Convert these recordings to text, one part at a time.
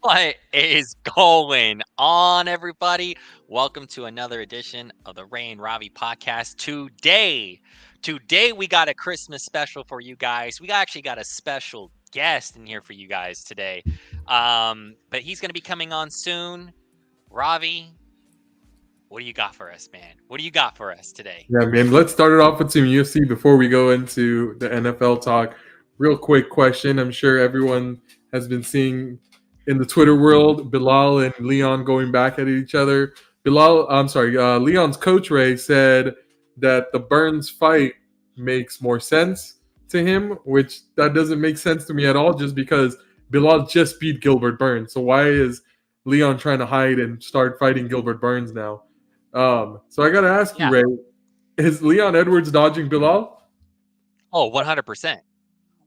What is going on, everybody? Welcome to another edition of the Ray and Ravi podcast. Today we got a Christmas special for you guys. We actually got a special guest in here for you guys today. But he's going to be coming on soon. Ravi, what do you got for us, man? What do you got for us today? Yeah, man. Let's start it off with some UFC before we go into the NFL talk. Real quick question. I'm sure everyone has been seeing in the Twitter world Bilal and Leon going back at each other. Leon's coach Ray said that the Burns fight makes more sense to him, which that doesn't make sense to me at all just because Bilal just beat Gilbert Burns. So why is Leon trying to hide and start fighting Gilbert Burns now? So I got to ask you, Yeah. Ray, is Leon Edwards dodging Bilal? Oh, 100%.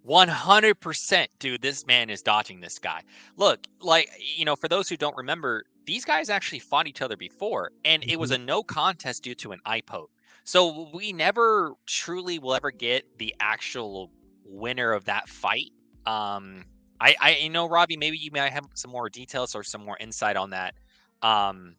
100%, dude, this man is dodging this guy. Look, for those who don't remember, these guys actually fought each other before, and it was Mhm. a no contest due to an eye poke. So we never truly will ever get the actual winner of that fight. Robbie, maybe you might have some more details or some more insight on that. Um,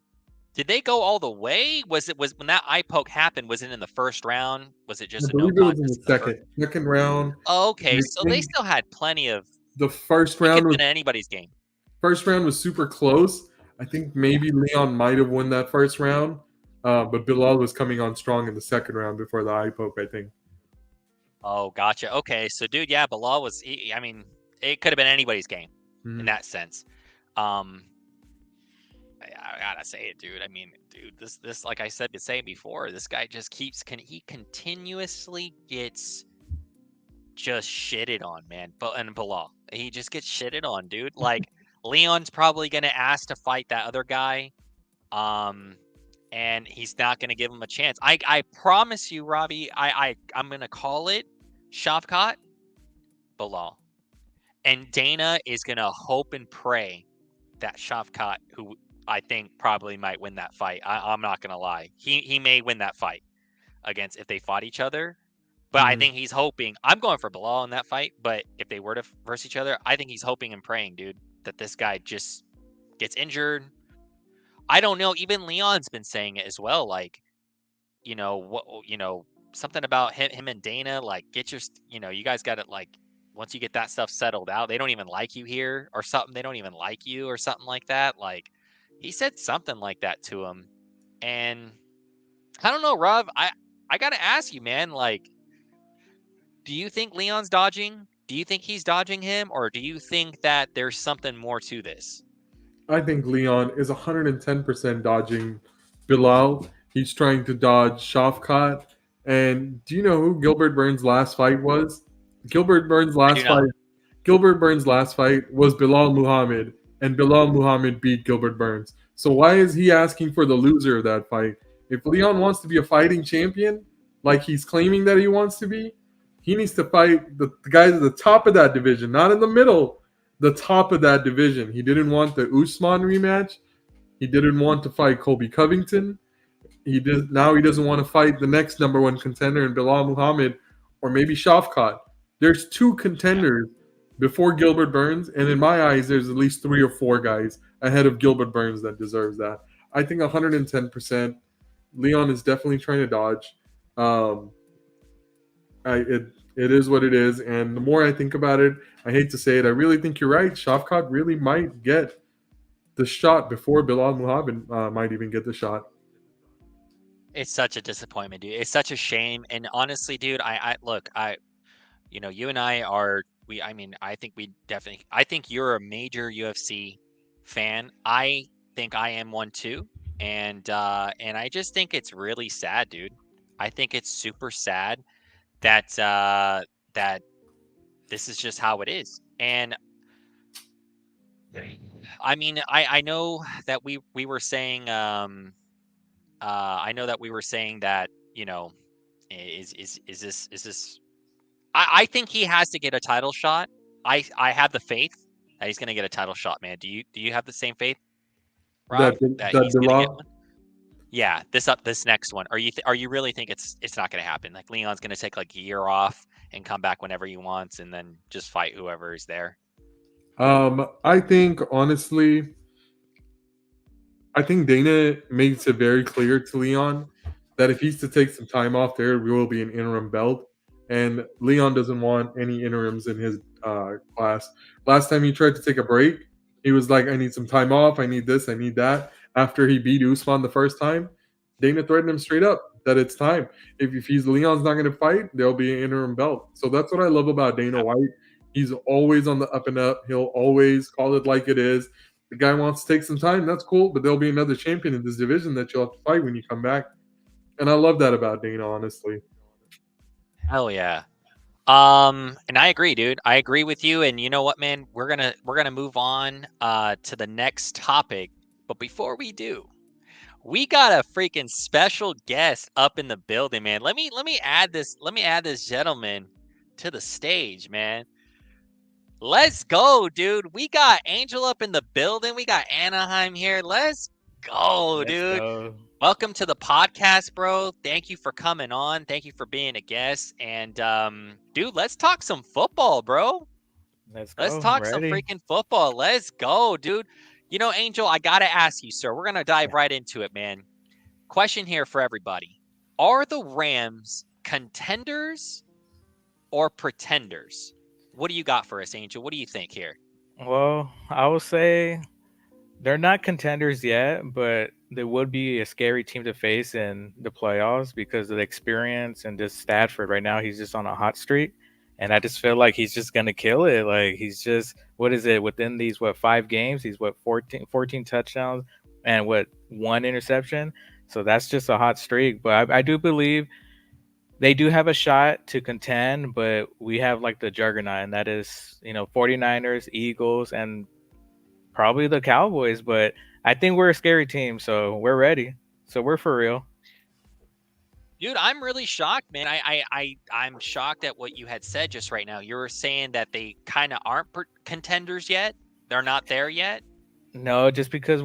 did they go all the way? Was when that eye poke happened? Was it in the first round? Was it I just a no believe it was in the contest in the first? second round. Okay, I so they think still had plenty of. the first It could round have was been anybody's game. super close. I think Yeah. maybe Leon might have won that first round, but Bilal was coming on strong in the second round before the eye poke. I think. Oh, gotcha. Okay, so dude, yeah, Bilal was. I mean, it could have been anybody's game in Mhm. that sense. Um, I gotta say it, dude. I mean, dude, this like I said, been saying before, this guy just he continuously gets just shitted on, man. But and Bilal, he just gets shitted on, dude. Like Leon's probably gonna ask to fight that other guy. Um, and he's not going to give him a chance. I promise you, Robbie. I'm going to call it Shavkat Bilal, and Dana is going to hope and pray that Shavkat, who I think probably might win that fight. I'm not going to lie. He may win that fight against if they fought each other. But I Mhm. think he's hoping. I'm going for Bilal in that fight. But if they were to verse each other, I think he's hoping and praying, dude, that this guy just gets injured. I don't know. Even Leon's been saying it as well. Like, something about him and Dana, like, you guys got it. Like, once you get that stuff settled out, they don't even like you here or something. They don't even like you or something like that. Like, he said something like that to him. And I don't know, Rob. I got to ask you, man, like, do you think Leon's dodging? Do you think he's dodging him? Or do you think that there's something more to this? I think Leon is 110% dodging Bilal. He's trying to dodge Shafkat. And do you know who Gilbert Burns' last fight was? Gilbert Burns' I do last not. fight. Gilbert Burns' last fight was Bilal Muhammad, and Bilal Muhammad beat Gilbert Burns. So why is he asking for the loser of that fight? If Leon wants to be a fighting champion, like he's claiming that he wants to be, he needs to fight the guys at the top of that division, not in the middle, the top of that division. He didn't want the Usman rematch. He didn't want to fight Colby Covington. He doesn't want to fight the next number one contender in Bilal Muhammad or maybe Shafkat. There's two Yeah. contenders before Gilbert Burns, and in my eyes, there's at least three or four guys ahead of Gilbert Burns that deserves that. I think 110%. Leon is definitely trying to dodge. Um, it is what it is, and the more I think about it, I hate to say it, I really think you're right. Shafkat really might get the shot before Bilal Muhammad might even get the shot. It's such a disappointment, dude. It's such a shame. And honestly, dude, I look, you and I are I mean, I think you're a major UFC fan. I think I am one too. And I just think it's really sad, dude. I think it's super sad that that this is just how it is. And I mean, I know that we were saying I know that we were saying that, is this I think he has to get a title shot. I have the faith that he's gonna get a title shot, man. Do you have the same faith, That Rob, that that he's gonna get Bilal, one? Yeah, this next one. Are you really think it's not gonna happen? Like Leon's gonna take like a year off and come back whenever he wants and then just fight whoever is there? I think honestly, I think Dana makes it very clear to Leon that if he's to take some time off, there will be an interim belt, and Leon doesn't want any interims in his class. Last time he tried to take a break, he was like, "I need some time off. I need this. I need that." After he beat Usman the first time, Dana threatened him straight up that it's time. If he's Leon's not going to fight, there'll be an interim belt. So that's what I love about Dana White. He's always on the up and up. He'll always call it like it is. The guy wants to take some time, that's cool, but there'll be another champion in this division that you'll have to fight when you come back. And I love that about Dana, honestly. Hell yeah. And I agree, dude. I agree with you. And you know what, man? We're gonna move on to the next topic. But before we do, we got a freaking special guest up in the building, man. Let me add this gentleman to the stage, man. Let's go, dude. We got Angel up in the building. We got Anaheim here. Let's go, Let's dude. go. Welcome to the podcast, bro. Thank you for coming on. Thank you for being a guest. And dude, let's talk some football, bro. Let's go. Let's talk some Ready? freaking football. Let's go, dude. You know, Angel, I gotta ask you, sir. We're gonna dive right into it, man. Question here for everybody. Are the Rams contenders or pretenders? What do you got for us, Angel? What do you think here? Well, I will say they're not contenders yet, but they would be a scary team to face in the playoffs because of the experience and just Stafford. Right now, he's just on a hot streak. And I just feel like he's just going to kill it. Like, he's just, what is it, within these, 5 games? He's, 14 touchdowns and, one interception? So that's just a hot streak. But I do believe they do have a shot to contend, but we have like the juggernaut, and that is, 49ers, Eagles, and probably the Cowboys. But I think we're a scary team, so we're ready. So we're for real. Dude, I'm really shocked, man. I'm shocked at what you had said just right now. You were saying that they kind of aren't contenders yet. They're not there yet. No, just because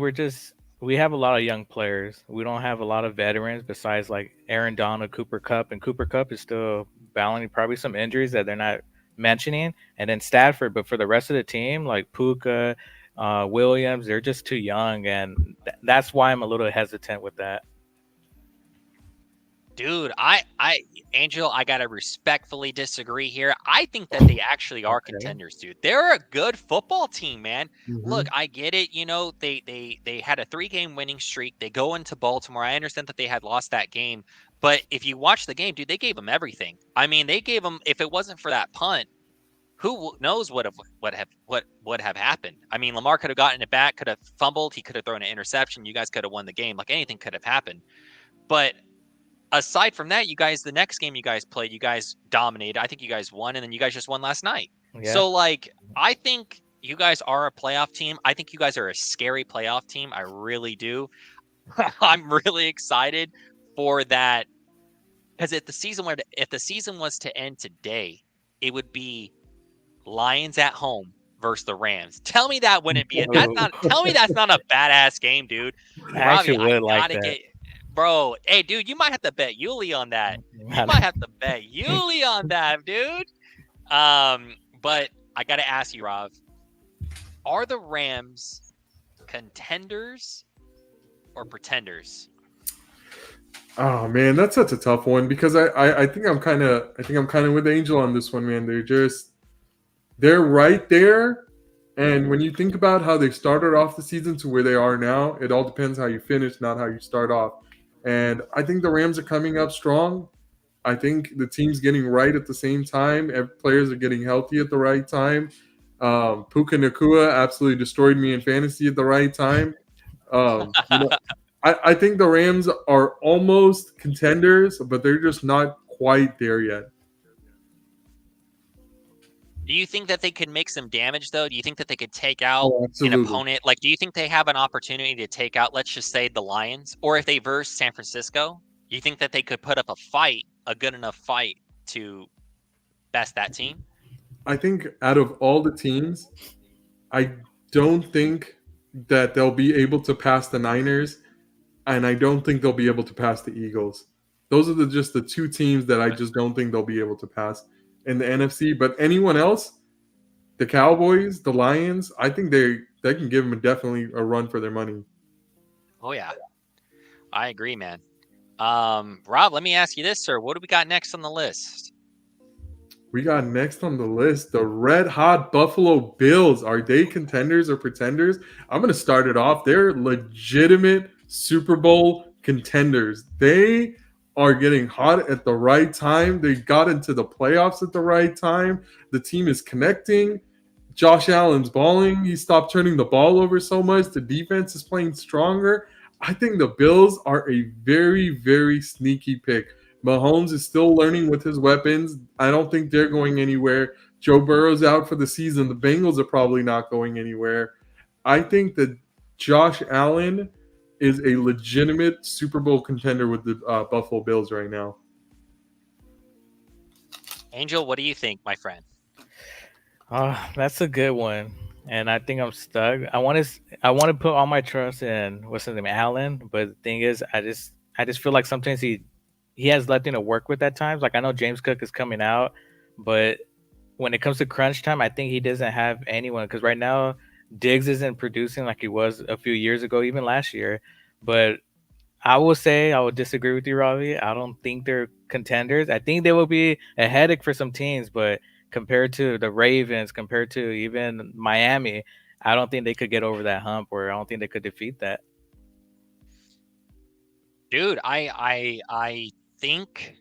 we have a lot of young players. We don't have a lot of veterans besides like Aaron Donald, Cooper Cup, and Cooper Cup is still battling probably some injuries that they're not mentioning. And then Stafford, but for the rest of the team, like Puka, Williams, they're just too young, and that's why I'm a little hesitant with that. Dude, Angel, I gotta respectfully disagree here. I think that they actually are Okay. contenders, dude. They're a good football team, man. Mm-hmm. Look, I get it. You know, they had a 3-game winning streak. They go into Baltimore. I understand that they had lost that game, but if you watch the game, dude, they gave them everything. I mean, they gave them. If it wasn't for that punt, who knows what would have happened? I mean, Lamar could have gotten it back, could have fumbled, he could have thrown an interception. You guys could have won the game. Like anything could have happened, but aside from that, you guys, the next game you guys played, you guys dominated. I think you guys won, and then you guys just won last night. Yeah. So, like, I think you guys are a playoff team. I think you guys are a scary playoff team. I really do. I'm really excited for that because if the season was to end today, it would be Lions at home versus the Rams. Tell me that wouldn't be it. Tell me that's not a badass game, dude. I actually Robbie, would like that. Bro, hey, dude, you might have to bet Yuli on that. You might have to bet Yuli on that, dude. But I gotta ask you, Rob, are the Rams contenders or pretenders? Oh man, that's such a tough one because I think I'm kind of with Angel on this one, man. They're right there, and when you think about how they started off the season to where they are now, it all depends how you finish, not how you start off. And I think the Rams are coming up strong. I think the team's getting right at the same time. Players are getting healthy at the right time. Puka Nakua absolutely destroyed me in fantasy at the right time. I think the Rams are almost contenders, but they're just not quite there yet. Do you think that they could make some damage, though? Do you think that they could take out an Absolutely. opponent? Like, do you think they have an opportunity to take out, let's just say, the Lions? Or if they verse San Francisco, do you think that they could put up a good enough fight to best that team? I think out of all the teams, I don't think that they'll be able to pass the Niners, and I don't think they'll be able to pass the Eagles. Those are just the two teams that I just don't think they'll be able to pass in the NFC. But anyone else, the Cowboys, the Lions, I think they can give them definitely a run for their money. Oh yeah, I agree, man. Rob, let me ask you this, sir. What do we got next on the list? We got next on the list the red hot Buffalo Bills. Are they contenders or pretenders? I'm going to start it off. They're legitimate Super Bowl contenders. They are getting hot at the right time. They got into the playoffs at the right time. The team is connecting. Josh Allen's balling. He stopped turning the ball over so much. The defense is playing stronger. I think the Bills are a very, very sneaky pick. Mahomes is still learning with his weapons. I don't think they're going anywhere. Joe Burrow's out for the season. The Bengals are probably not going anywhere. I think that Josh Allen is a legitimate Super Bowl contender with the Buffalo Bills right now. Angel, what do you think, my friend? That's a good one, and I think I'm stuck. I want to put all my trust in what's his name, Allen. But the thing is, I just feel like sometimes he has nothing to work with at times. Like I know James Cook is coming out, but when it comes to crunch time, I think he doesn't have anyone because right now Diggs isn't producing like he was a few years ago, even last year. But I will say I would disagree with you, Ravi. I don't think they're contenders. I think they will be a headache for some teams, but compared to the Ravens, compared to even Miami, I don't think they could get over that hump, or I don't think they could defeat that. Dude, I think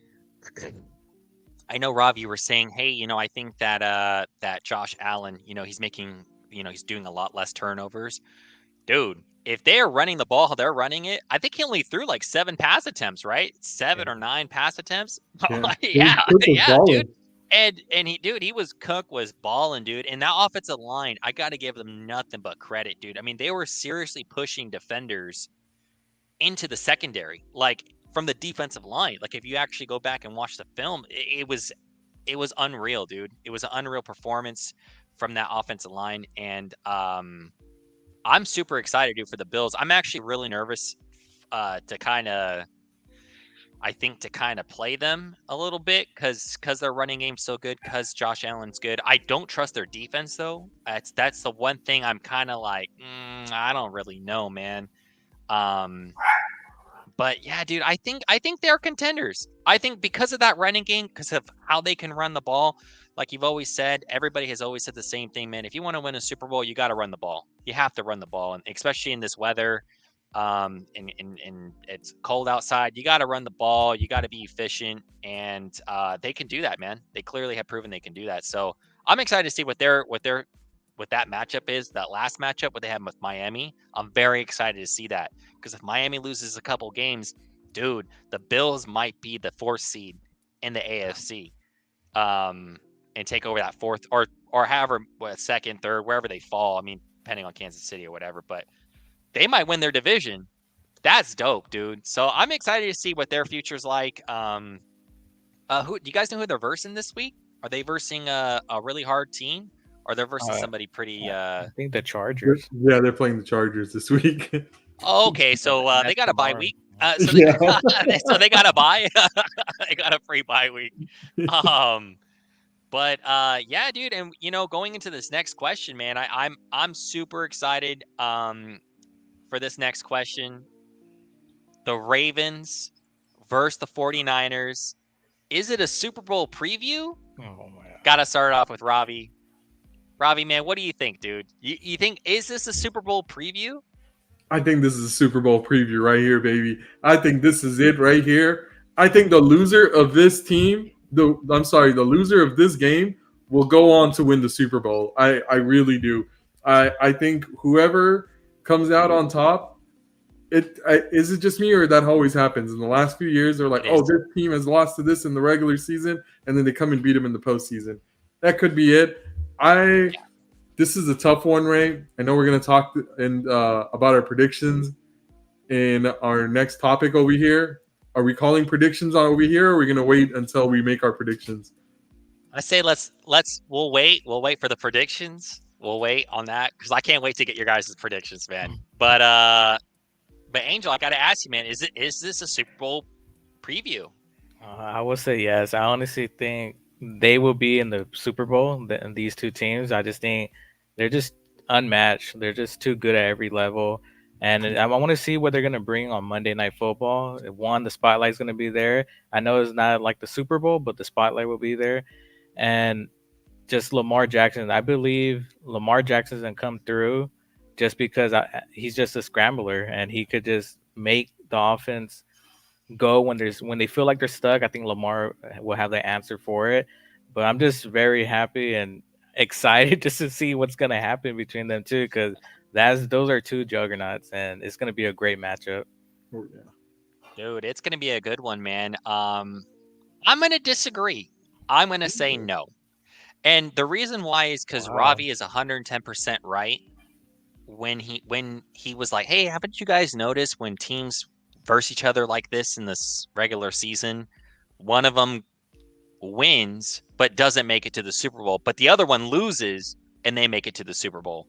I know, Rob, you were saying, hey, I think that that Josh Allen, he's making, he's doing a lot less turnovers. Dude, if they are running the ball how they're running it, I think he only threw like 7 pass attempts, right? 7 or 9 pass attempts. Yeah, dude. And Cook was balling, dude. And that offensive line, I got to give them nothing but credit, dude. I mean, they were seriously pushing defenders into the secondary, like from the defensive line. Like if you actually go back and watch the film, it was unreal, dude. It was an unreal performance from that offensive line. And I'm super excited, dude, for the Bills. I'm actually really nervous to kind of play them a little bit because their running game's so good, because Josh Allen's good. I don't trust their defense, though. That's the one thing I'm kind of like, I don't really know, man. But yeah, dude, I think they're contenders. I think because of that running game, because of how they can run the ball, like you've always said, everybody has always said the same thing, man. If you want to win a Super Bowl, you got to run the ball. You have to run the ball, and especially in this weather, and it's cold outside, you got to run the ball. You got to be efficient, and they can do that, man. They clearly have proven they can do that. So I'm excited to see what that matchup is, that last matchup, what they have with Miami. I'm very excited to see that, because if Miami loses a couple games, dude, the Bills might be the 4th seed in the AFC, and take over that 4th or however, second, third, wherever they fall. I mean, depending on Kansas City or whatever, but they might win their division. That's dope, dude. So I'm excited to see what their future's like. Who do you guys know who they're versing this week? Are they versing a really hard team? Or they're versus somebody pretty. I think the Chargers. Yeah, they're playing the Chargers this week. Okay, so they got a bye week. So they got a bye. They got a free bye week. But yeah, dude, and going into this next question, man, I'm super excited for this next question. The Ravens versus the 49ers. Is it a Super Bowl preview? Oh my God. Gotta start off with Ravi. Ravi, man, what do you think, dude? You think, is this a Super Bowl preview? I think this is a Super Bowl preview right here, baby. I think this is it right here. I think the loser of this team, the loser of this game will go on to win the Super Bowl. I really do. I think whoever comes out on top, is it just me, or that always happens in the last few years? They're like, oh, this team has lost to this in the regular season, and then they come and beat them in the postseason. That could be it. This is a tough one, Ray. I know we're going to talk about our predictions in our next topic over here. Are we calling predictions on over here, or are we going to wait until we make our predictions? I say we'll wait. We'll wait for the predictions. We'll wait on that, because I can't wait to get your guys' predictions, man. But Angel, I got to ask you, man, is this a Super Bowl preview? I would say yes. I honestly think they will be in the Super Bowl. These two teams, I just think they're just unmatched. They're just too good at every level. And I want to see what they're going to bring on Monday Night Football. One, the spotlight's going to be there. I know it's not like the Super Bowl, but the spotlight will be there. And just Lamar Jackson, I believe Lamar Jackson's going to come through just because he's just a scrambler and he could just make the offense go when they feel like they're stuck. I think Lamar will have the answer for it. But I'm just very happy and excited just to see what's gonna happen between them two, because those are two juggernauts and it's gonna be a great matchup. Oh, yeah. Dude, it's gonna be a good one, man. I'm gonna disagree. I'm gonna say no. And the reason why is because Ravi is 110% right when he was like, hey, haven't you guys noticed when teams verse each other like this in this regular season, one of them wins but doesn't make it to the Super Bowl, but the other one loses and they make it to the Super Bowl.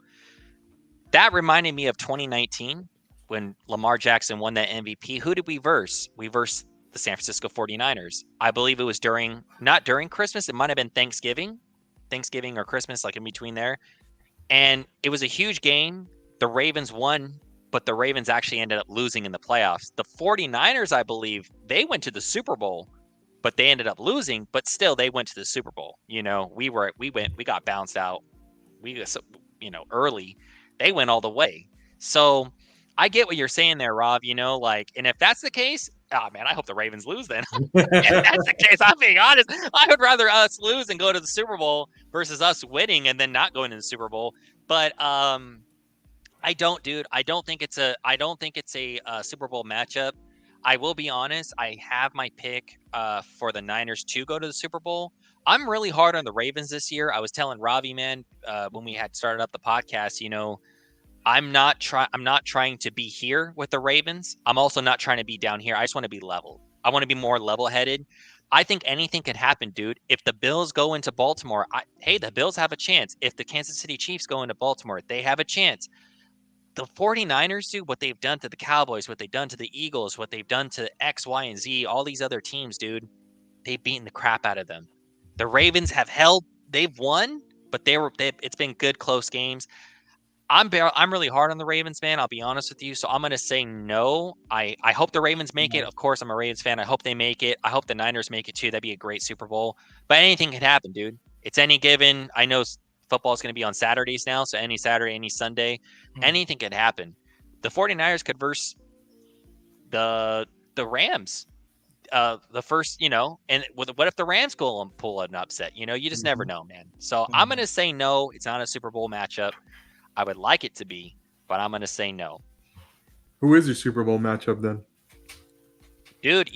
That reminded me of 2019 when Lamar Jackson won that MVP. Who did we verse? We versed the San Francisco 49ers. I believe it was not during Christmas. It might have been Thanksgiving or Christmas, like in between there. And it was a huge game. The Ravens won, but the Ravens actually ended up losing in the playoffs. The 49ers, I believe, they went to the Super Bowl, but they ended up losing, but still they went to the Super Bowl. You know, we got bounced out. Early. They went all the way. So I get what you're saying there, Rob, and if that's the case, man, I hope the Ravens lose then. If that's the case, I'm being honest. I would rather us lose and go to the Super Bowl versus us winning and then not going to the Super Bowl. But I don't think it's a Super Bowl matchup. I will be honest. I have my pick for the Niners to go to the Super Bowl. I'm really hard on the Ravens this year. I was telling Ravi, man, when we had started up the podcast, I'm not trying to be here with the Ravens. I'm also not trying to be down here. I just want to be level. I want to be more level-headed. I think anything could happen, dude. If the Bills go into Baltimore, the Bills have a chance. If the Kansas City Chiefs go into Baltimore, they have a chance. The 49ers, dude, what they've done to the Cowboys, what they've done to the Eagles, what they've done to X, Y, and Z, all these other teams, dude, they've beaten the crap out of them. The Ravens they've won, but it's been good, close games. I'm really hard on the Ravens, man. I'll be honest with you. So I'm going to say no. I hope the Ravens make it. Of course, I'm a Ravens fan. I hope they make it. I hope the Niners make it too. That'd be a great Super Bowl. But anything could happen, dude. It's any given. I know football is going to be on Saturdays now. So any Saturday, any Sunday, anything could happen. The 49ers could verse the Rams. The first, and what if the Rams pull an upset? You just never know, man. So I'm going to say no. It's not a Super Bowl matchup. I would like it to be, but I'm going to say no. Who is your Super Bowl matchup then? Dude,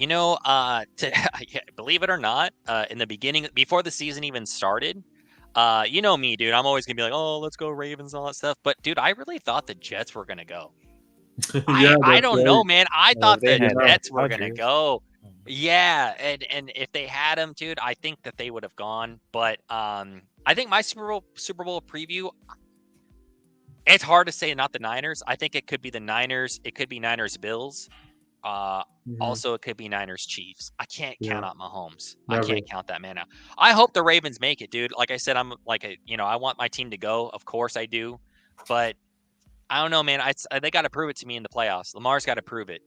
believe it or not, in the beginning, before the season even started, you know me, dude, I'm always going to be like, oh, let's go Ravens and all that stuff. But, dude, I really thought the Jets were going to go. I don't know, man. I thought the Jets were going to go. Yeah, and if they had them, dude, I think that they would have gone. But I think my Super Bowl preview, it's hard to say not the Niners. I think it could be the Niners. It could be Niners Bills. Also, it could be Niners Chiefs. I can't count out Mahomes. Never. I can't count that man out. I hope the Ravens make it, dude. Like I said, I'm I want my team to go. Of course I do. But I don't know, man. They got to prove it to me in the playoffs. Lamar's got to prove it.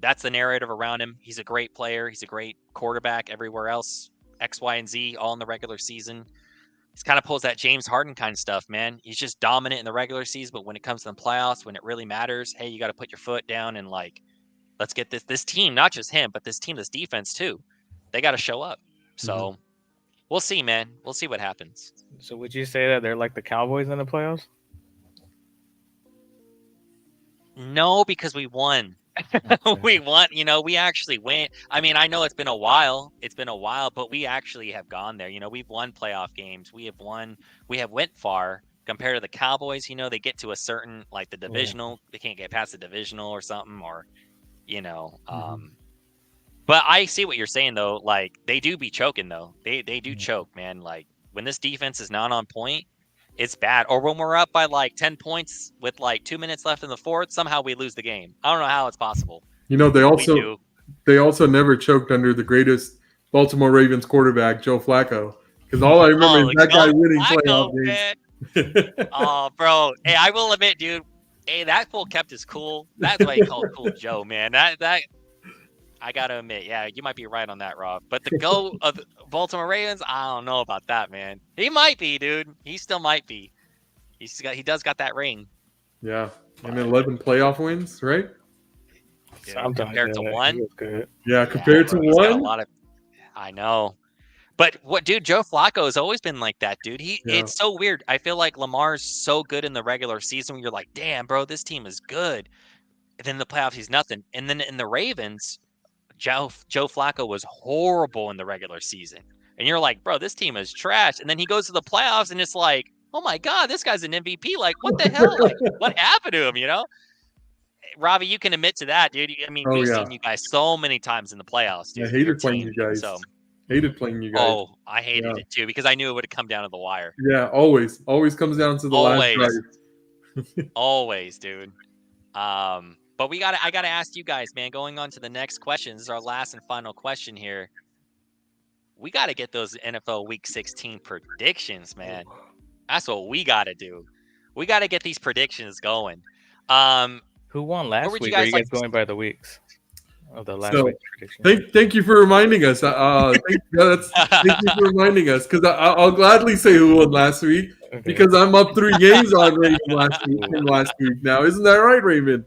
That's the narrative around him. He's a great player. He's a great quarterback everywhere else. X, Y, and Z all in the regular season. He's kind of pulls that James Harden kind of stuff, man. He's just dominant in the regular season, but when it comes to the playoffs, when it really matters, hey, you got to put your foot down and let's get this team, not just him, but this defense too. They got to show up. So we'll see, man. We'll see what happens. So would you say that they're like the Cowboys in the playoffs? No, because we won. We won, we actually went. I mean, I know it's been a while, but we actually have gone there. We've won playoff games. We have went far compared to the Cowboys. They get to a certain, like the divisional, they can't get past the divisional or something, or, but I see what you're saying though. Like they do be choking though. They do choke, man. Like when this defense is not on point, it's bad. Or when we're up by 10 points with 2 minutes left in the fourth, somehow we lose the game. I don't know how it's possible. They also never choked under the greatest Baltimore Ravens quarterback, Joe Flacco. Because all I remember is that guy Joe winning Flacco, playoff man. games. Oh, bro. Hey, I will admit, dude. Hey, that fool kept his cool. That's why he called Cool Joe, man. That I gotta admit, yeah, you might be right on that, Rob. But the GOAT of the Baltimore Ravens, I don't know about that, man. He might be, dude. He still might be. He does got that ring. Yeah, and 11 playoff wins, right? Dude, Something compared to like that. one. He was good. Yeah, compared to Bro, he's got a one. lot of. I know. But what, dude? Joe Flacco has always been like that, dude. Yeah. It's so weird. I feel like Lamar's so good in the regular season. You're like, damn, bro, this team is good. And then in the playoffs, he's nothing. And then in the Ravens, Joe Flacco was horrible in the regular season. And you're like, bro, this team is trash. And then he goes to the playoffs, and it's like, oh my god, this guy's an MVP. Like, what the hell? Like, what happened to him? You know, Robbie, you can admit to that, dude. I mean, Oh, we've yeah. seen you guys so many times in the playoffs, dude. I Your hated playing team, you guys. So. Hated playing you guys. Oh, I hated Yeah. it too because I knew it would have come down to the wire. Yeah, always comes down to the last drive. Always, dude. But I gotta ask you guys, man. Going on to the next question. This is our last and final question here. We gotta get those NFL Week 16 predictions, man. That's what we gotta do. We gotta get these predictions going. Who won last would you week? guys Are you like guys to- going by the weeks of the last So, week's prediction? Thank you for reminding us. Thank you for reminding us because I'll gladly say who won last week Okay. because I'm up 3 games on Raymond last week now. Isn't that right, Raymond?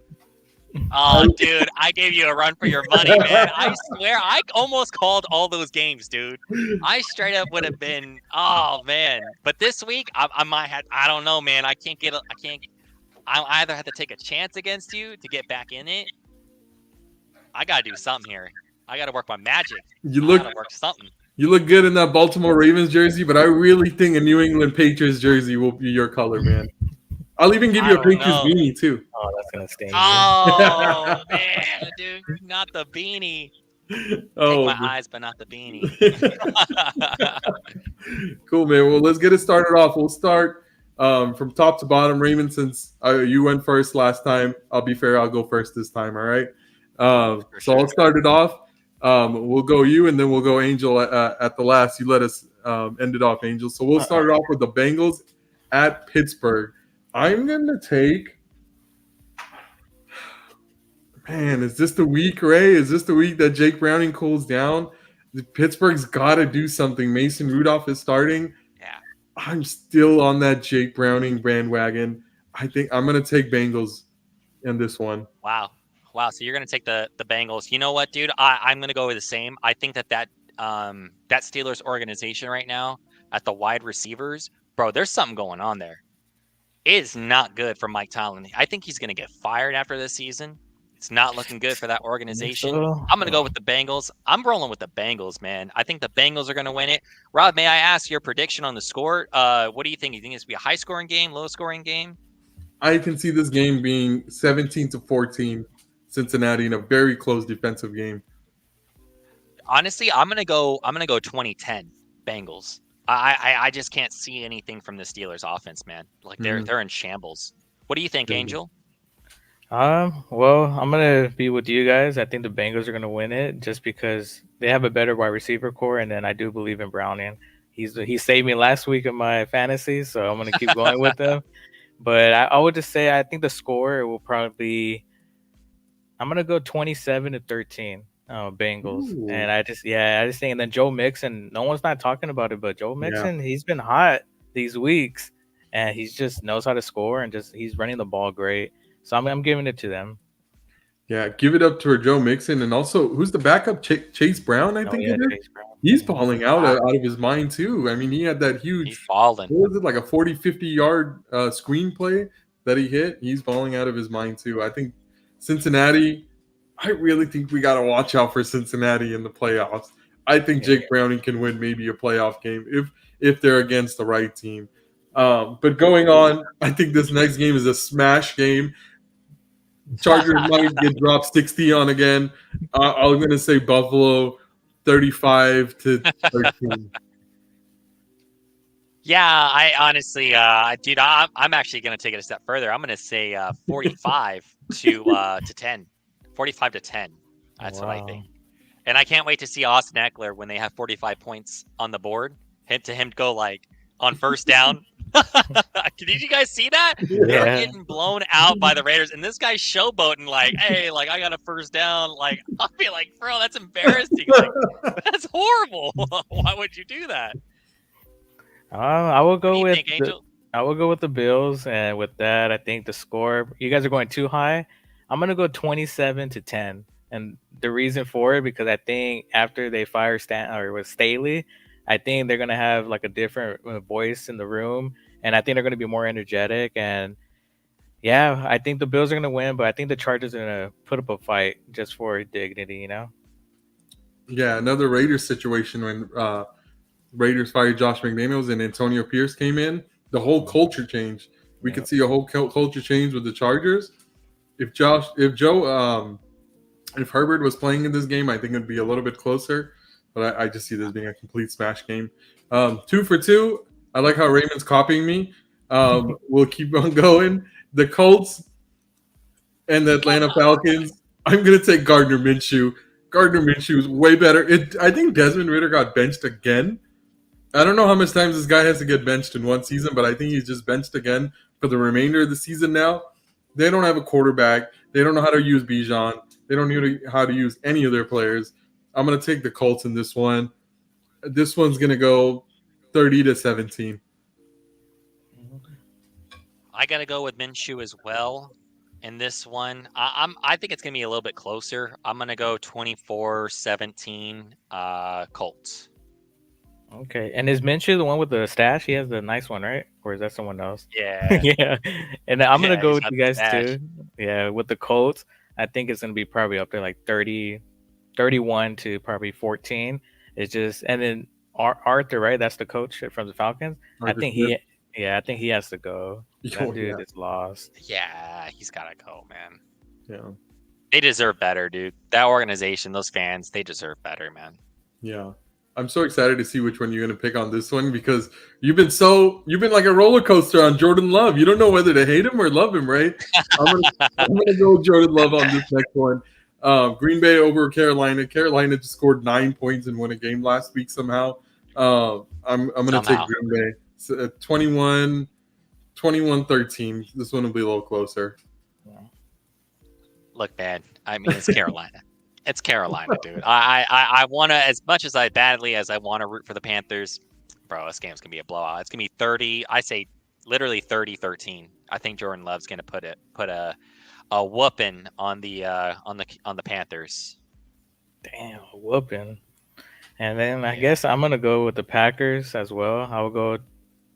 Oh, dude, I gave you a run for your money, man. I swear, I almost called all those games, dude. I straight up would have been, oh man. But this week, I might have. I don't know, man. I either have to take a chance against you to get back in it. I gotta do something here. I gotta work my magic. I gotta work something. You look good in that Baltimore Ravens jersey, but I really think a New England Patriots jersey will be your color, man. I'll even give you a Patriots beanie too. Oh, that's gonna sting you. Oh man, dude, not the beanie. Oh, Take my eyes, but not the beanie. Cool, man. Well, let's get it started off. We'll start from top to bottom. Raymond, since you went first last time, I'll be fair. I'll go first this time. All right. So I'll start it off. We'll go you, and then we'll go Angel at the last. You let us end it off, Angel. So we'll start it off with the Bengals at Pittsburgh. I'm going to take – man, is this the week, Ray? Is this the week that Jake Browning cools down? Pittsburgh's got to do something. Mason Rudolph is starting. Yeah. I'm still on that Jake Browning bandwagon. I think I'm going to take Bengals in this one. Wow. So you're going to take the Bengals. You know what, dude? I'm going to go with the same. I think that Steelers organization right now at the wide receivers, bro, there's something going on there. It is not good for Mike Tomlin. I think he's going to get fired after this season. It's not looking good for that organization. I'm going to go with the Bengals. I'm rolling with the Bengals, man. I think the Bengals are going to win it. Rob, may I ask your prediction on the score? What do you think? You think it's going to be a high-scoring game, low-scoring game? I can see this game being 17-14 Cincinnati in a very close defensive game. Honestly, I'm going to go 2010 Bengals. I just can't see anything from the Steelers offense, man. Like they're in shambles. What do you think, Angel? Well, I'm gonna be with you guys. I think the Bengals are gonna win it just because they have a better wide receiver core, and then I do believe in Browning. He saved me last week in my fantasy, so I'm gonna keep going with them. But I would just say I think the score will probably be. I'm gonna go 27-13. Bengals. Ooh. And I just think, and then Joe Mixon, no one's not talking about it, but Joe Mixon, he's been hot these weeks, and he just knows how to score, and he's running the ball great. So I'm giving it to them. Yeah, give it up to Joe Mixon, and also who's the backup? Chase Brown, I think. Chase Brown. He's balling out of his mind too. I mean, he had that huge. He's balling. What was it, like a 40-50 yard screenplay that he hit? He's balling out of his mind too. I think Cincinnati. I really think we got to watch out for Cincinnati in the playoffs. I think Jake Browning can win maybe a playoff game if they're against the right team. But going on, I think this next game is a smash game. Chargers might get dropped 60 on again. I'm going to say Buffalo 35-13. Yeah, I honestly, dude, I'm actually going to take it a step further. I'm going to say 45 to 10. 45-10. That's what I think. And I can't wait to see Austin Eckler when they have 45 points on the board. hint to him to go like on first down. Did you guys see that? They're getting blown out by the Raiders, and this guy's showboating like, "Hey, like I got a first down." Like I'll be like, "Bro, that's embarrassing. Like that's horrible. Why would you do that?" I will go What do you with think, Angel? I will go with the Bills, and with that, I think the score. You guys are going too high. I'm gonna go 27-10, and the reason for it because I think after they fire Staley, I think they're gonna have like a different voice in the room, and I think they're gonna be more energetic. And yeah, I think the Bills are gonna win, but I think the Chargers are gonna put up a fight just for dignity. Yeah, another Raiders situation when Raiders fired Josh McDaniels and Antonio Pierce came in. The whole culture changed. We could see a whole culture change with the Chargers. If Herbert was playing in this game, I think it'd be a little bit closer. But I just see this being a complete smash game. 2 for 2. I like how Raymond's copying me. We'll keep on going. The Colts and the Atlanta Falcons. I'm gonna take Gardner Minshew. Gardner Minshew is way better. I think Desmond Ridder got benched again. I don't know how much times this guy has to get benched in one season, but I think he's just benched again for the remainder of the season now. They don't have a quarterback. They don't know how to use Bijan. They don't know how to use any of their players. I'm going to take the Colts in this one. This one's going to go 30-17. I got to go with Minshew as well. In this one, I think it's going to be a little bit closer. I'm going to go 24-17 Colts. Okay, and is Minshew the one with the stash? He has the nice one, right? Or is that someone else? Yeah. Yeah. And I'm gonna go he's with you got guys the stash. too. Yeah, with the Colts, I think it's gonna be probably up there like 31 to probably 14. It's just and then Arthur, right? That's the coach from the Falcons. I think he has to go. That dude is lost. Yeah, he's gotta go, man. Yeah. They deserve better, dude. That organization, those fans, they deserve better, man. Yeah. I'm so excited to see which one you're going to pick on this one because you've been like a roller coaster on Jordan Love. You don't know whether to hate him or love him, right? I'm gonna go with Jordan Love on this next one. Green Bay over Carolina. Carolina just scored 9 points and won a game last week somehow. I'm going to take Green Bay. So, 21-13. This one will be a little closer. Look, man. I mean, it's Carolina. It's Carolina, dude. I want to, as much as I badly as I want to root for the Panthers, bro, this game's going to be a blowout. It's going to be 30, I say literally 30-13. I think Jordan Love's going to put a whooping on the Panthers. Damn, a whooping. And then I guess I'm going to go with the Packers as well. I will go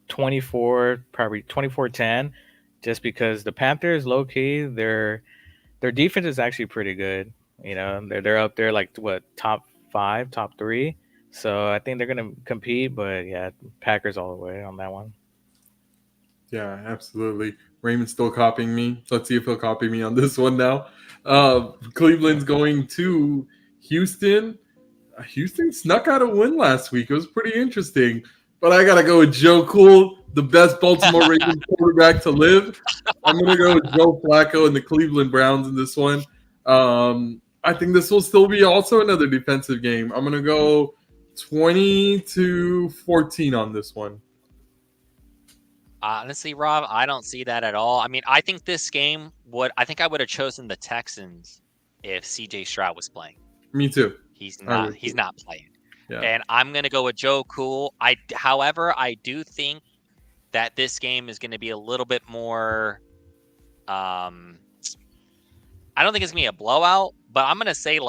24, probably 24-10, just because the Panthers, low key, their defense is actually pretty good. They're up there like what, top 5, top 3. So I think they're gonna compete, but yeah, Packers all the way on that one. Yeah, absolutely. Raymond's still copying me. Let's see if he'll copy me on this one now. Cleveland's going to Houston. Houston snuck out a win last week. It was pretty interesting. But I gotta go with Joe Cool, the best Baltimore Ravens quarterback to live. I'm gonna go with Joe Flacco and the Cleveland Browns in this one. I think this will still be also another defensive game. I'm going to go 20-14 on this one. Honestly, Rob, I don't see that at all. I mean, I think this game I would have chosen the Texans if CJ Stroud was playing. Me too. He's not playing. Yeah. And I'm going to go with Joe Cool. However, I do think that this game is going to be a little bit more I don't think it's going to be a blowout, but I'm going to say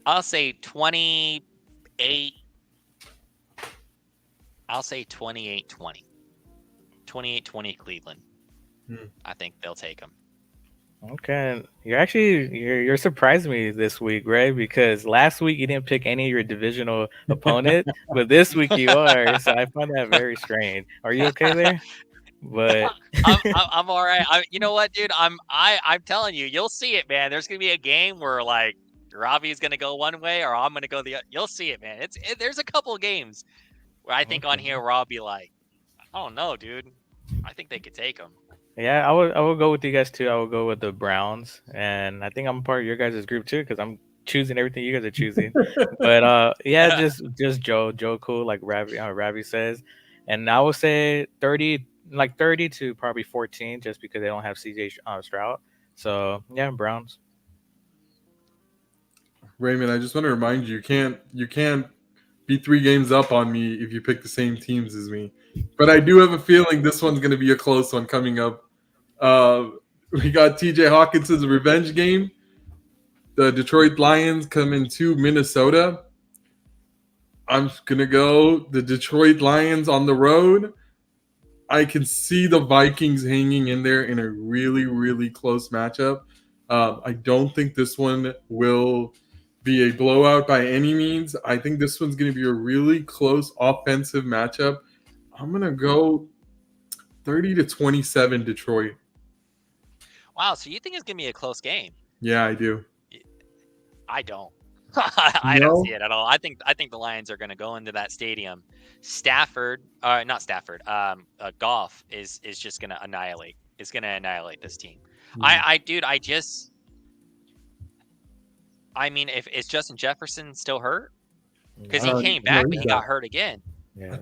I'll say 28. I'll say 28-20. 28-20 Cleveland. I think they'll take them. Okay. You're surprising me this week, Ray, because last week you didn't pick any of your divisional opponent, but this week you are. So I find that very strange. Are you okay there? But I'm all right. You know what, dude? I'm telling you, you'll see it, man. There's gonna be a game where Ravi's gonna go one way, or I'm gonna go the other. You'll see it, man. There's a couple of games where I think on here where I'll be like, I don't know, dude. I think they could take them. Yeah, I will go with you guys too. I will go with the Browns, and I think I'm part of your guys' group too because I'm choosing everything you guys are choosing. But yeah, just Joe cool, like Ravi says. And I would say 30 to probably 14, just because they don't have CJ Stroud. So yeah, Browns. Raymond, I just want to remind you, you can't be 3 games up on me if you pick the same teams as me. But I do have a feeling this one's going to be a close one coming up. We got TJ Hawkinson's revenge game. The Detroit Lions come into Minnesota. I'm going to go the Detroit Lions on the road. I can see the Vikings hanging in there in a really, really close matchup. I don't think this one will be a blowout by any means. I think this one's going to be a really close offensive matchup. I'm going to go 30-27 Detroit. Wow, so you think it's gonna be a close game? Yeah, I do. I don't. I don't see it at all. I think the Lions are gonna go into that stadium. Not Stafford. Goff is just gonna annihilate. Is gonna annihilate this team. I mean, if is Justin Jefferson still hurt? Because he came back, but he got hurt again. Yeah, I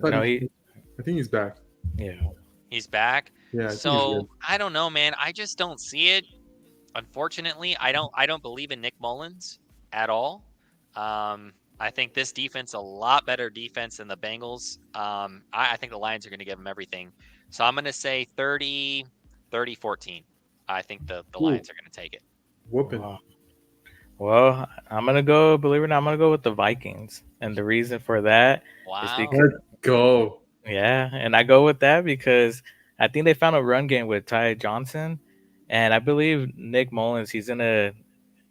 think he's back. Yeah, he's back. Yeah. So I don't know, man. I just don't see it. Unfortunately, I don't believe in Nick Mullins at all. I think this defense a lot better defense than the Bengals. I think the Lions are going to give them everything. So I'm going to say 30-14. I think the Lions are going to take it. Whooping. Wow. Well, I'm gonna go. Believe it or not, I'm gonna go with the Vikings, and the reason for that is because Let's go. Yeah, and I go with that because I think they found a run game with Ty Johnson, and I believe Nick Mullins, he's gonna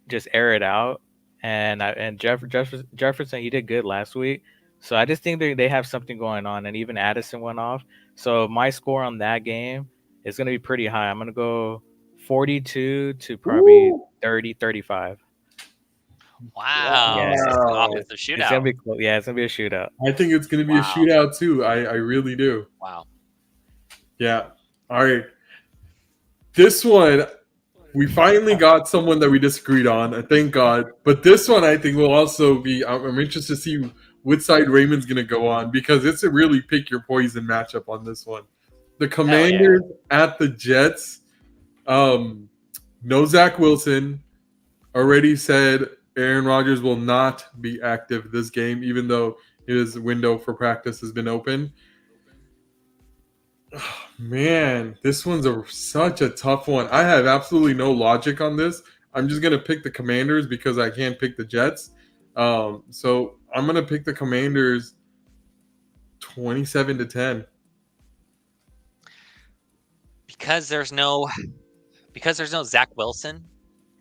just air it out, and Jefferson, he did good last week, so I just think they have something going on, and even Addison went off. So my score on that game is gonna be pretty high. I'm gonna go 42 to probably 30-35. Wow. Yeah. It's an offensive shootout. It's gonna be close. Yeah, it's gonna be a shootout. I think it's going to be a shootout too. I really do. Wow. Yeah. All right. This one, we finally got someone that we disagreed on. Thank God. But this one, I think, will also be. I'm interested to see which side Raymond's going to go on, because it's a really pick your poison matchup on this one. The Commanders at the Jets. No Zach Wilson. Already said Aaron Rodgers will not be active this game, even though his window for practice has been open. Oh, man, this one's such a tough one. I have absolutely no logic on this. I'm just going to pick the Commanders because I can't pick the Jets. So I'm going to pick the Commanders 27-10. Because there's no Zach Wilson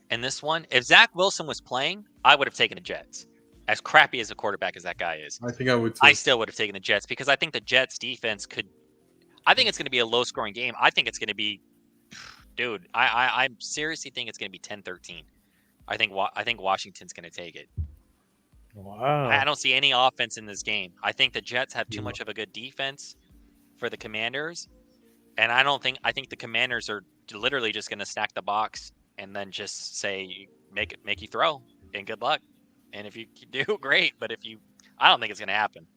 in this one. If Zach Wilson was playing, I would have taken the Jets. As crappy as a quarterback as that guy is, I think I would too. I still would have taken the Jets because I think the Jets defense could. I think it's going to be a low scoring game. I think it's going to be, dude. I seriously think it's going to be 10-13. I think Washington's going to take it. Wow. I don't see any offense in this game. I think the Jets have too much of a good defense for the Commanders, and I think the Commanders are literally just going to stack the box and then just say make you throw and good luck. And if you do, great. But I don't think it's going to happen.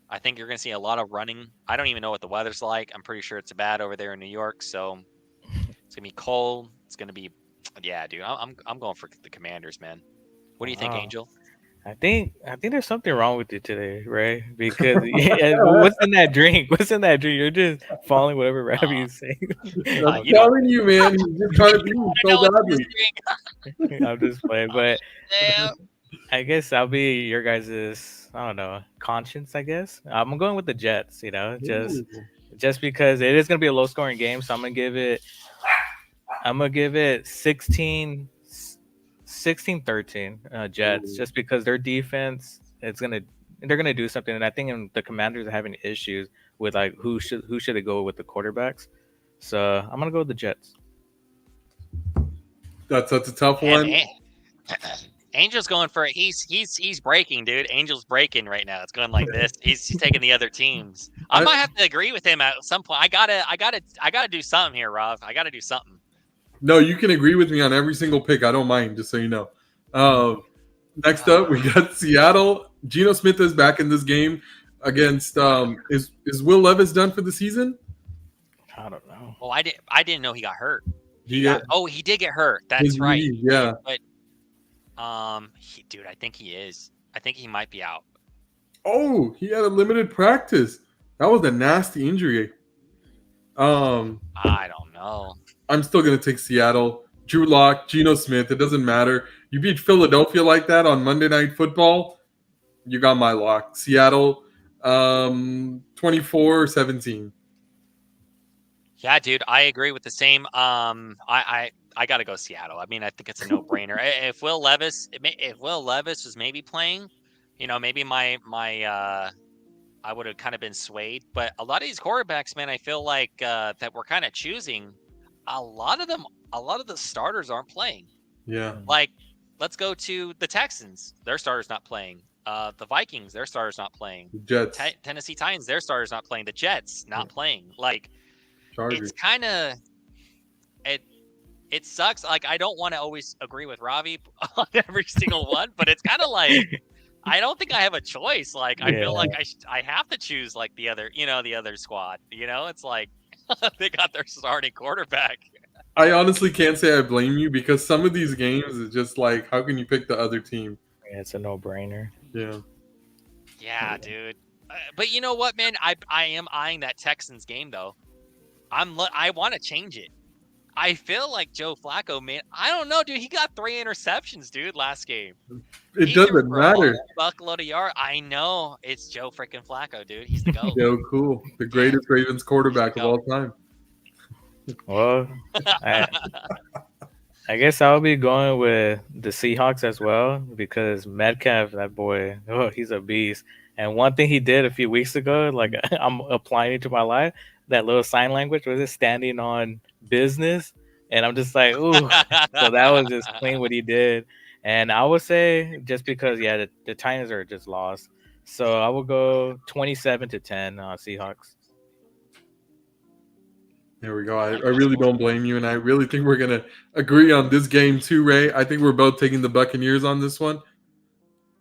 I think you're going to see a lot of running. I don't even know what the weather's like. I'm pretty sure it's bad over there in New York. So it's going to be cold. It's going to be, yeah, dude. I'm going for the Commanders, man. What do you think, Angel? I think there's something wrong with you today, Ray. Because what's in that drink? What's in that drink? You're just following whatever Ravi is saying. I'm telling you, man. He's just trying to beat me so badly. I'm just playing, but I guess I'll be your guys', I don't know, conscience. I guess I'm going with the Jets. Just because it is going to be a low scoring game, so I'm gonna give it 16-13 Jets, just because their defense they're gonna do something, and I think the Commanders are having issues with like who should they go with the quarterbacks. So I'm gonna go with the Jets. That's a tough one. Angel's going for it. He's breaking, dude. Angel's breaking right now. It's going like this. He's taking the other teams. I might have to agree with him at some point. I gotta do something here, Rob. I gotta do something. No, you can agree with me on every single pick. I don't mind, just so you know. Next up, we got Seattle. Geno Smith is back in this game against. Is Will Levis done for the season? I don't know. Well, I didn't know he got hurt. He did get hurt. That's his right. knee, yeah. But dude, I think he is. I think he might be out. Oh, he had a limited practice. That was a nasty injury. I don't know. I'm still gonna take Seattle. Drew Lock, Geno Smith. It doesn't matter. You beat Philadelphia like that on Monday Night Football. You got my lock. Seattle, 24-17. Yeah, dude, I agree with the same. I got to go Seattle. I mean, I think it's a no-brainer. If Will Levis was maybe playing, maybe my I would have kind of been swayed. But a lot of these quarterbacks, man, I feel like that we're kind of choosing. A lot of the starters aren't playing. Yeah. Like, let's go to the Texans. Their starters not playing. The Vikings, their starters not playing. Jets. Tennessee Titans, their starters not playing. The Jets not playing. Like, Chargers. it's kind of it sucks. Like, I don't want to always agree with Ravi on every single one, but it's kind of like I don't think I have a choice. Like, I feel like I have to choose like the other squad. It's like they got their starting quarterback. I honestly can't say I blame you because some of these games is just like, how can you pick the other team? Yeah, it's a no-brainer. Yeah. Yeah, dude. But you know what, man? I am eyeing that Texans game though. I want to change it. I feel like Joe Flacco, man. I don't know, dude. He got 3 interceptions, dude, last game. It doesn't matter. Buckload of yard. I know it's Joe freaking Flacco, dude. He's the GOAT. Yo, cool. The greatest Ravens quarterback of all time. Well, I guess I'll be going with the Seahawks as well because Metcalf, that boy, he's a beast. And one thing he did a few weeks ago, like I'm applying it to my life, that little sign language was just standing on business. And I'm just like, ooh. So that was just clean what he did. And I would say just because, the Titans are just lost. So I will go 27-10 Seahawks. There we go. I really don't blame you, and I really think we're going to agree on this game too, Ray. I think we're both taking the Buccaneers on this one.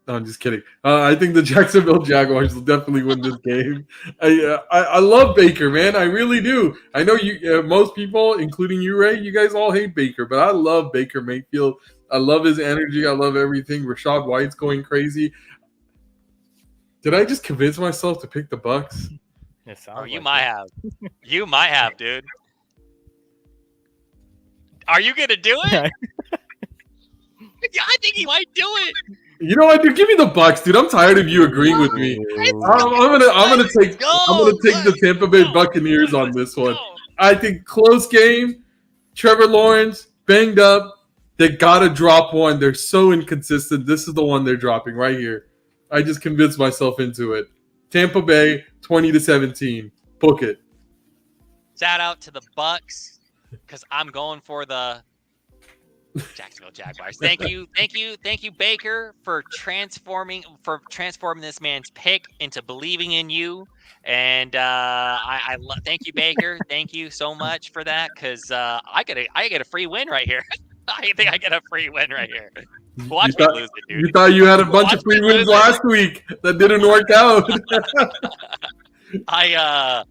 No, I'm just kidding. I think the Jacksonville Jaguars will definitely win this game. I love Baker, man. I really do. I know you, most people, including you, Ray, you guys all hate Baker, but I love Baker Mayfield. I love his energy. I love everything. Rashad White's going crazy. Did I just convince myself to pick the Bucs? You might have. You might have, dude. Are you gonna do it? Yeah, I think he might do it. You know what, dude? Give me the Bucs, dude. I'm tired of you agreeing with me. I'm gonna take the Tampa Bay Buccaneers on this one. I think close game. Trevor Lawrence banged up. They gotta drop one. They're so inconsistent. This is the one they're dropping right here. I just convinced myself into it. Tampa Bay 20-17. Book it. Shout out to the Bucs because I'm going for the Jacksonville Jaguars. Thank you, Baker, for transforming this man's pick into believing in you. And I thank you, Baker. Thank you so much for that because I get a free win right here. I think I get a free win right here. Watch me lose it, dude. You thought you had a bunch of free wins last week that didn't work out. I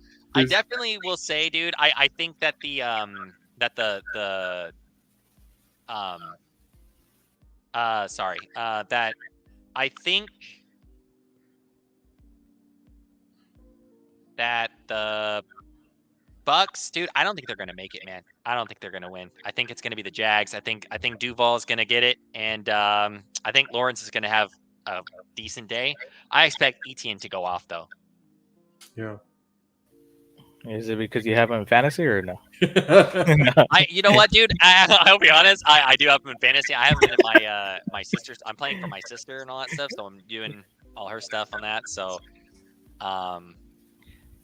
definitely will say, dude. I think that that I think that the Bucks, dude, I don't think they're gonna make it, man. I don't think they're gonna win. I think it's gonna be the Jags. I think Duval is gonna get it, and I think Lawrence is gonna have a decent day. I expect Etienne to go off though. Yeah. Is it because you have him in fantasy or no? You know what, dude? I'll be honest. I do have him in fantasy. I have him in my sister's. I'm playing for my sister and all that stuff, so I'm doing all her stuff on that. So,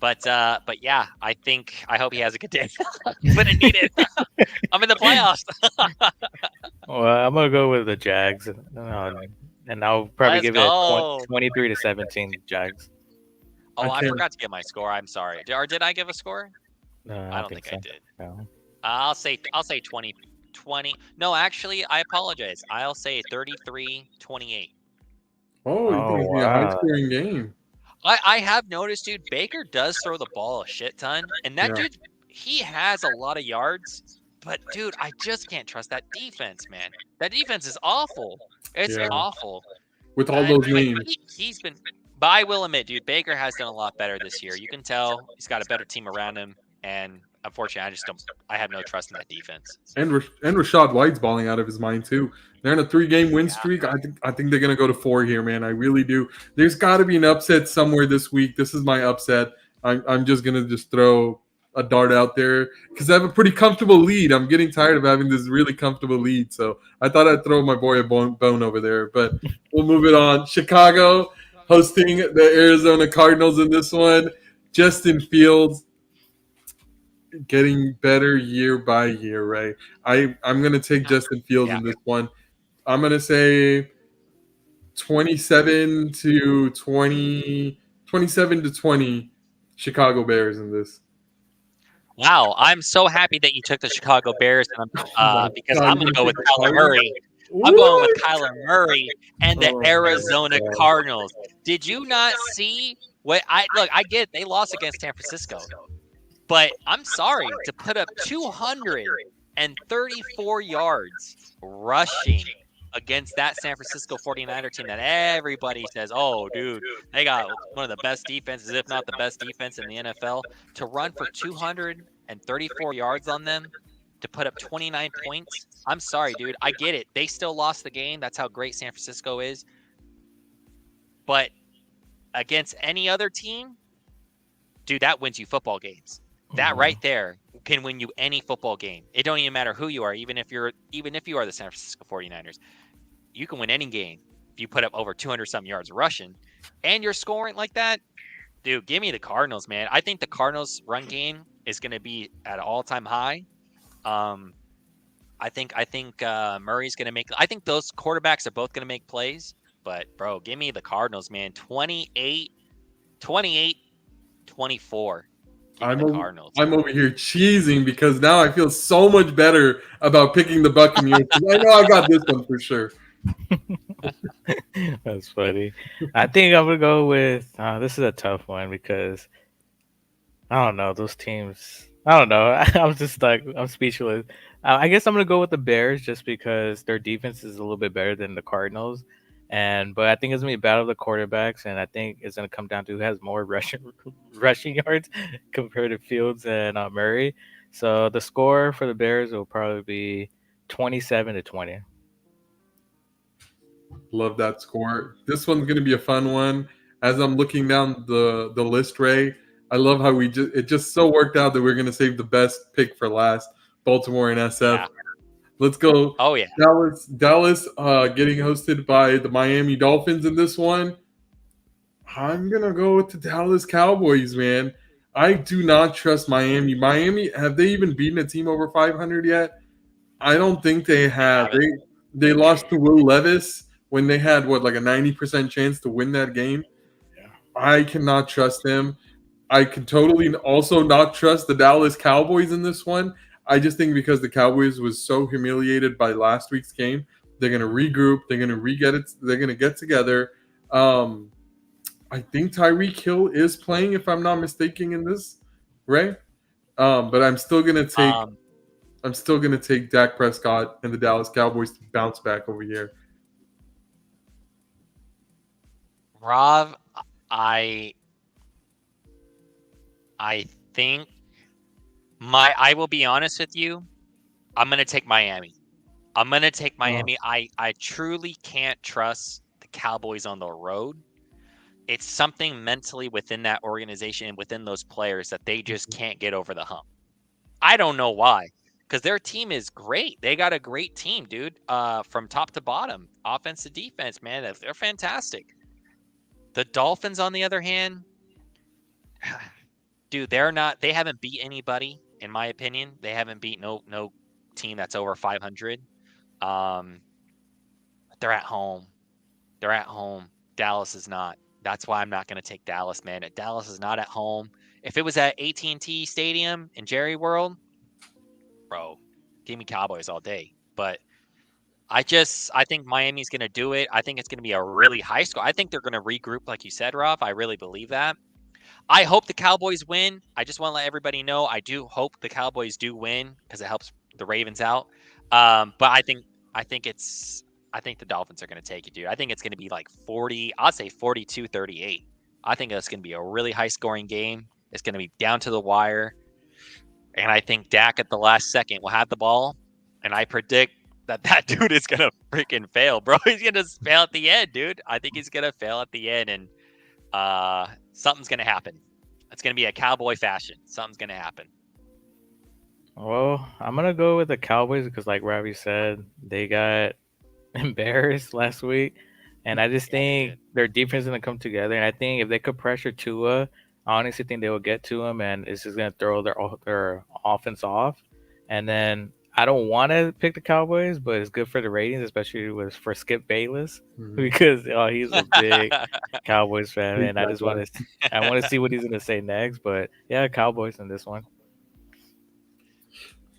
but yeah, I hope he has a good day. He's gonna need it. I'm in the playoffs. Well, I'm gonna go with the Jags, and I'll probably give it 23-17 Jags. Oh, I forgot to give my score. I'm sorry. Did I give a score? I don't think so. I did. No. I'll say 20 20. No, actually, I apologize. I'll say 33-28. Oh, you think Oh it's gonna be a high wow. scoring game? I have noticed, dude, Baker does throw the ball a shit ton, and that Yeah. dude, he has a lot of yards, but dude, I just can't trust that defense, man. That defense is awful. It's Yeah. awful. With all those But names. he's been. But I will admit, dude, Baker has done a lot better this year. You can tell he's got a better team around him, and unfortunately, I just don't. I have no trust in that defense. And Rashad White's balling out of his mind too. They're in a 3-game win streak. I think they're gonna go to 4 here, man. I really do. There's got to be an upset somewhere this week. This is my upset. I'm just gonna just throw a dart out there because I have a pretty comfortable lead. I'm getting tired of having this really comfortable lead, so I thought I'd throw my boy a bone over there. But we'll move it on. Chicago hosting the Arizona Cardinals in this one. Justin Fields getting better year by year, right? I'm gonna take Justin Fields in this one. I'm gonna say 27 to 20, 27 to 20 Chicago Bears in this. Wow, I'm so happy that you took the Chicago Bears, and because I'm going to go with Kyler Murray. I'm going with Kyler Murray and the Arizona Cardinals. Did you not see what I get it, they lost against San Francisco, but I'm sorry to put up 234 yards rushing against that San Francisco 49er team that everybody says, oh, dude, they got one of the best defenses, if not the best defense in the NFL. To run for 234 yards on them, to put up 29 points, I'm sorry, dude. I get it. They still lost the game. That's how great San Francisco is. But against any other team, dude, that wins you football games. That right there can win you any football game. It don't even matter who you are, even if you are the San Francisco 49ers. You can win any game if you put up over 200-some yards rushing and you're scoring like that. Dude, give me the Cardinals, man. I think the Cardinals run game is going to be at an all-time high. I think Murray's going to make – I think those quarterbacks are both going to make plays. But, bro, give me the Cardinals, man. 28-24. I'm over here cheesing because now I feel so much better about picking the Buccaneers. I know I got this one for sure. That's funny. I think I'm gonna go with this is a tough one because I don't know those teams. I don't know. I'm just like I'm speechless. I guess I'm gonna go with the Bears just because their defense is a little bit better than the Cardinals, but I think it's gonna be a battle of the quarterbacks, and I think it's gonna come down to who has more rushing yards compared to Fields and Murray. So the score for the Bears will probably be 27-20. Love that score. This one's going to be a fun one. As I'm looking down the list, Ray, I love how it just so worked out that we're going to save the best pick for last. Baltimore and SF. Yeah. Let's go. Oh yeah, Dallas getting hosted by the Miami Dolphins in this one. I'm gonna go with the Dallas Cowboys, man. I do not trust Miami. Miami, have they even beaten a team over 500 yet? I don't think they have. They lost to Will Levis when they had like a 90% chance to win that game. Yeah. I cannot trust them. I can totally also not trust the Dallas Cowboys in this one. I just think because the Cowboys was so humiliated by last week's game, they're gonna regroup. They're gonna They're gonna get together. I think Tyreek Hill is playing, if I'm not mistaken, in this, right? But I'm still gonna take Dak Prescott and the Dallas Cowboys to bounce back over here. Rob, I think I will be honest with you. I'm gonna take Miami. I truly can't trust the Cowboys on the road. It's something mentally within that organization and within those players that they just can't get over the hump. I don't know why, because their team is great. They got a great team, dude. From top to bottom, offense to defense, man, they're fantastic. The Dolphins, on the other hand, dude, they haven't beat anybody, in my opinion. They haven't beat no team that's over 500. They're at home. Dallas is not. That's why I'm not going to take Dallas, man. Dallas is not at home. If it was at AT&T Stadium in Jerry World, bro, Give me Cowboys all day. But I think Miami's going to do it. I think it's going to be a really high score. I think they're going to regroup, like you said, Rob. I really believe that. I hope the Cowboys win. I just want to let everybody know I do hope the Cowboys do win because it helps the Ravens out. But I think the Dolphins are going to take it, dude. I think it's going to be like 40. I'd say 42-38. I think it's going to be a really high scoring game. It's going to be down to the wire. And I think Dak at the last second will have the ball. And I predict that dude is going to freaking fail, bro. He's going to fail at the end, dude. I think he's going to fail at the end. And something's going to happen. It's going to be a Cowboy fashion. Something's going to happen. Well, I'm going to go with the Cowboys because, like Ravi said, they got embarrassed last week. And I just think their defense is going to come together. And I think if they could pressure Tua, I honestly think they will get to him. And it's just going to throw their offense off. And then I don't want to pick the Cowboys, but it's good for the ratings, especially for Skip Bayless, because he's a big Cowboys fan, and I want to see what he's going to say next. But yeah, Cowboys in this one.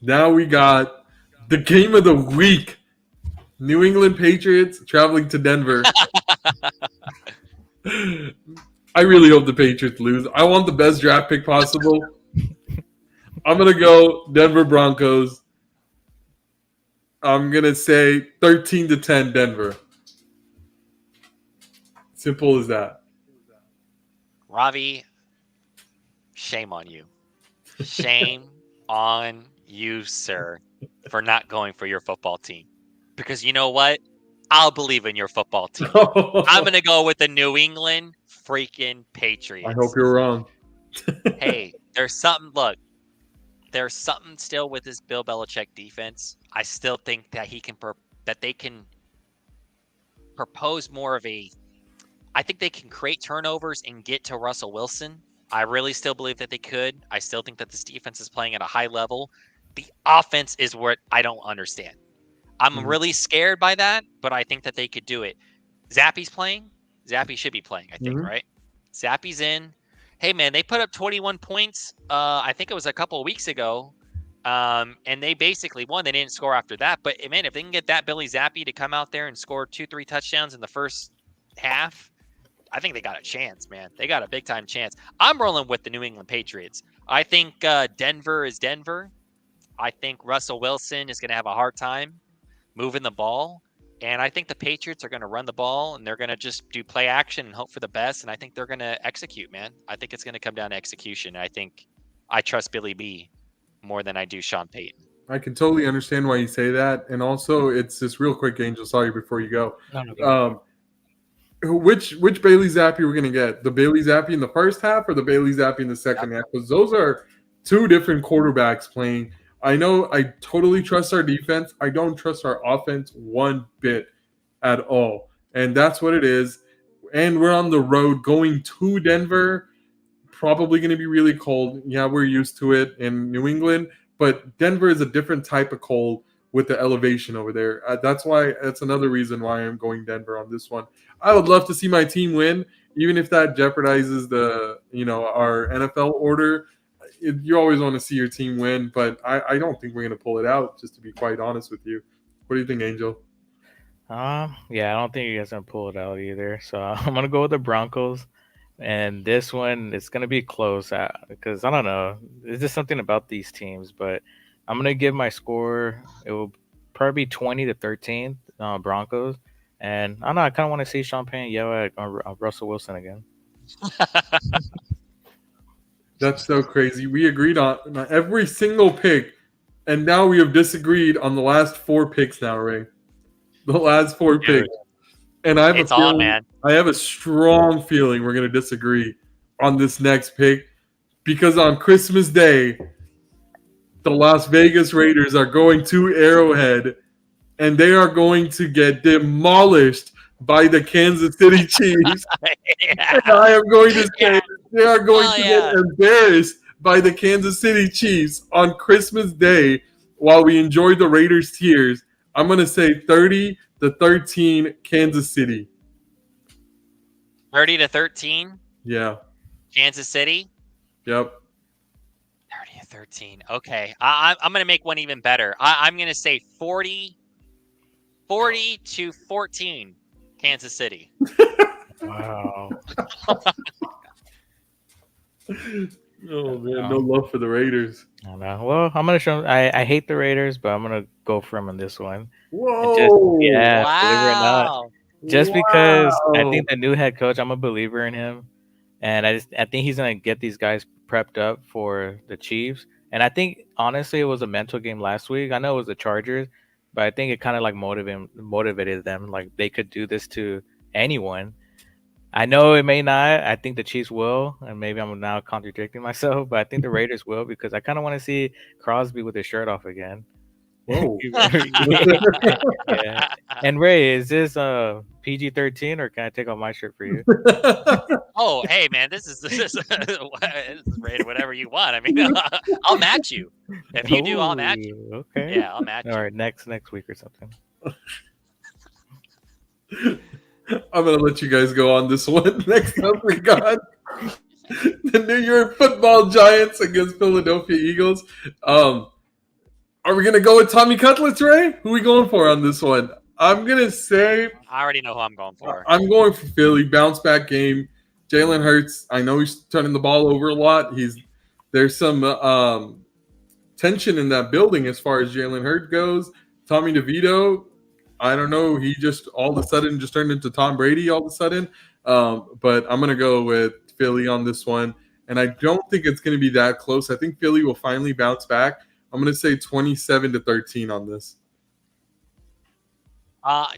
Now we got the game of the week: New England Patriots traveling to Denver. I really hope the Patriots lose. I want the best draft pick possible. I'm gonna go Denver Broncos. I'm going to say 13-10 Denver. Simple as that. Ravi, shame on you. Shame on you, sir, for not going for your football team. Because you know what? I'll believe in your football team. I'm going to go with the New England freaking Patriots. I hope you're wrong. Hey, there's something still with this Bill Belichick defense. I still think that they can propose more of a. I think they can create turnovers and get to Russell Wilson. I really still believe that they could. I still think that this defense is playing at a high level. The offense is what I don't understand. I'm really scared by that, but I think that they could do it. Zappy's playing. Zappy should be playing, I think, right? Zappy's in. Hey, man, they put up 21 points. I think it was a couple of weeks ago. And they basically won. They didn't score after that. But, man, if they can get that Billy Zappi to come out there and score 2-3 touchdowns in the first half, I think they got a chance, man. They got a big-time chance. I'm rolling with the New England Patriots. I think Denver is Denver. I think Russell Wilson is going to have a hard time moving the ball. And I think the Patriots are going to run the ball, and they're going to just do play action and hope for the best. And I think they're going to execute, man. I think it's going to come down to execution. I think I trust Billy B more than I do Sean Payton. I can totally understand why you say that. And also, it's this real quick, Angel. Sorry, before you go. Which Bailey Zappi we're going to get? The Bailey Zappi in the first half or the Bailey Zappi in the second half? Because those are two different quarterbacks playing. I know I totally trust our defense. I don't trust our offense one bit at all. And that's what it is. And we're on the road going to Denver. Probably going to be really cold. Yeah, we're used to it in New England. But Denver is a different type of cold with the elevation over there. That's another reason why I'm going Denver on this one. I would love to see my team win, even if that jeopardizes our NFL order. You always want to see your team win, but I don't think we're going to pull it out, just to be quite honest with you. What do you think, Angel? Yeah, I don't think you guys are going to pull it out either. So I'm going to go with the Broncos. And this one, it's going to be close because I don't know. There's just something about these teams, but I'm going to give my score. It will probably be 20-13 Broncos. And I don't know. I kind of want to see Sean Payton yell at Russell Wilson again. That's so crazy. We agreed on every single pick, and now we have disagreed on the last 4 picks now, Ray. The last 4 picks. And I have a strong feeling we're going to disagree on this next pick because on Christmas Day, the Las Vegas Raiders are going to Arrowhead, and they are going to get demolished by the Kansas City Chiefs. And I am going to say they are going to get embarrassed by the Kansas City Chiefs on Christmas Day while we enjoy the Raiders' tears. I'm going to say 30-13 Kansas City. 30-13? Yeah. Kansas City? Yep. 13. Okay. I'm going to make one even better. I'm going to say 40 to 14 Kansas City. Wow. Oh man, no love for the Raiders. I know. Well, I'm gonna show. I hate the Raiders, but I'm gonna go for them on this one. And Whoa! yeah, believe it or not, Wow. just because I Wow. think the new head coach, I'm a believer in him, and I think he's gonna get these guys prepped up for the Chiefs. And I think honestly, it was a mental game last week. I know it was the Chargers, but I think it kind of like motivated them. Like they could do this to anyone. I know it may not. I think the Chiefs will, and maybe I'm now contradicting myself, but I think the Raiders will because I kind of want to see Crosby with his shirt off again. Whoa. Yeah. And Ray, is this PG-13 or can I take off my shirt for you? Oh, hey man, this is rated whatever you want. I mean, I'll match you. If you do, I'll match you. Ooh, okay. Yeah, I'll match All you. right, next week or something. I'm gonna let you guys go on this one. Next up, we got the New York Football Giants against Philadelphia Eagles. Are we gonna go with Tommy Cutlets, Ray? Who are we going for on this one? I'm gonna say I already know who I'm going for. I'm going for Philly. Bounce back game. Jalen Hurts. I know he's turning the ball over a lot. There's some tension in that building as far as Jalen Hurts goes. Tommy DeVito. I don't know. He just all of a sudden just turned into Tom Brady all of a sudden. But I'm going to go with Philly on this one. And I don't think it's going to be that close. I think Philly will finally bounce back. I'm going to say 27-13 on this.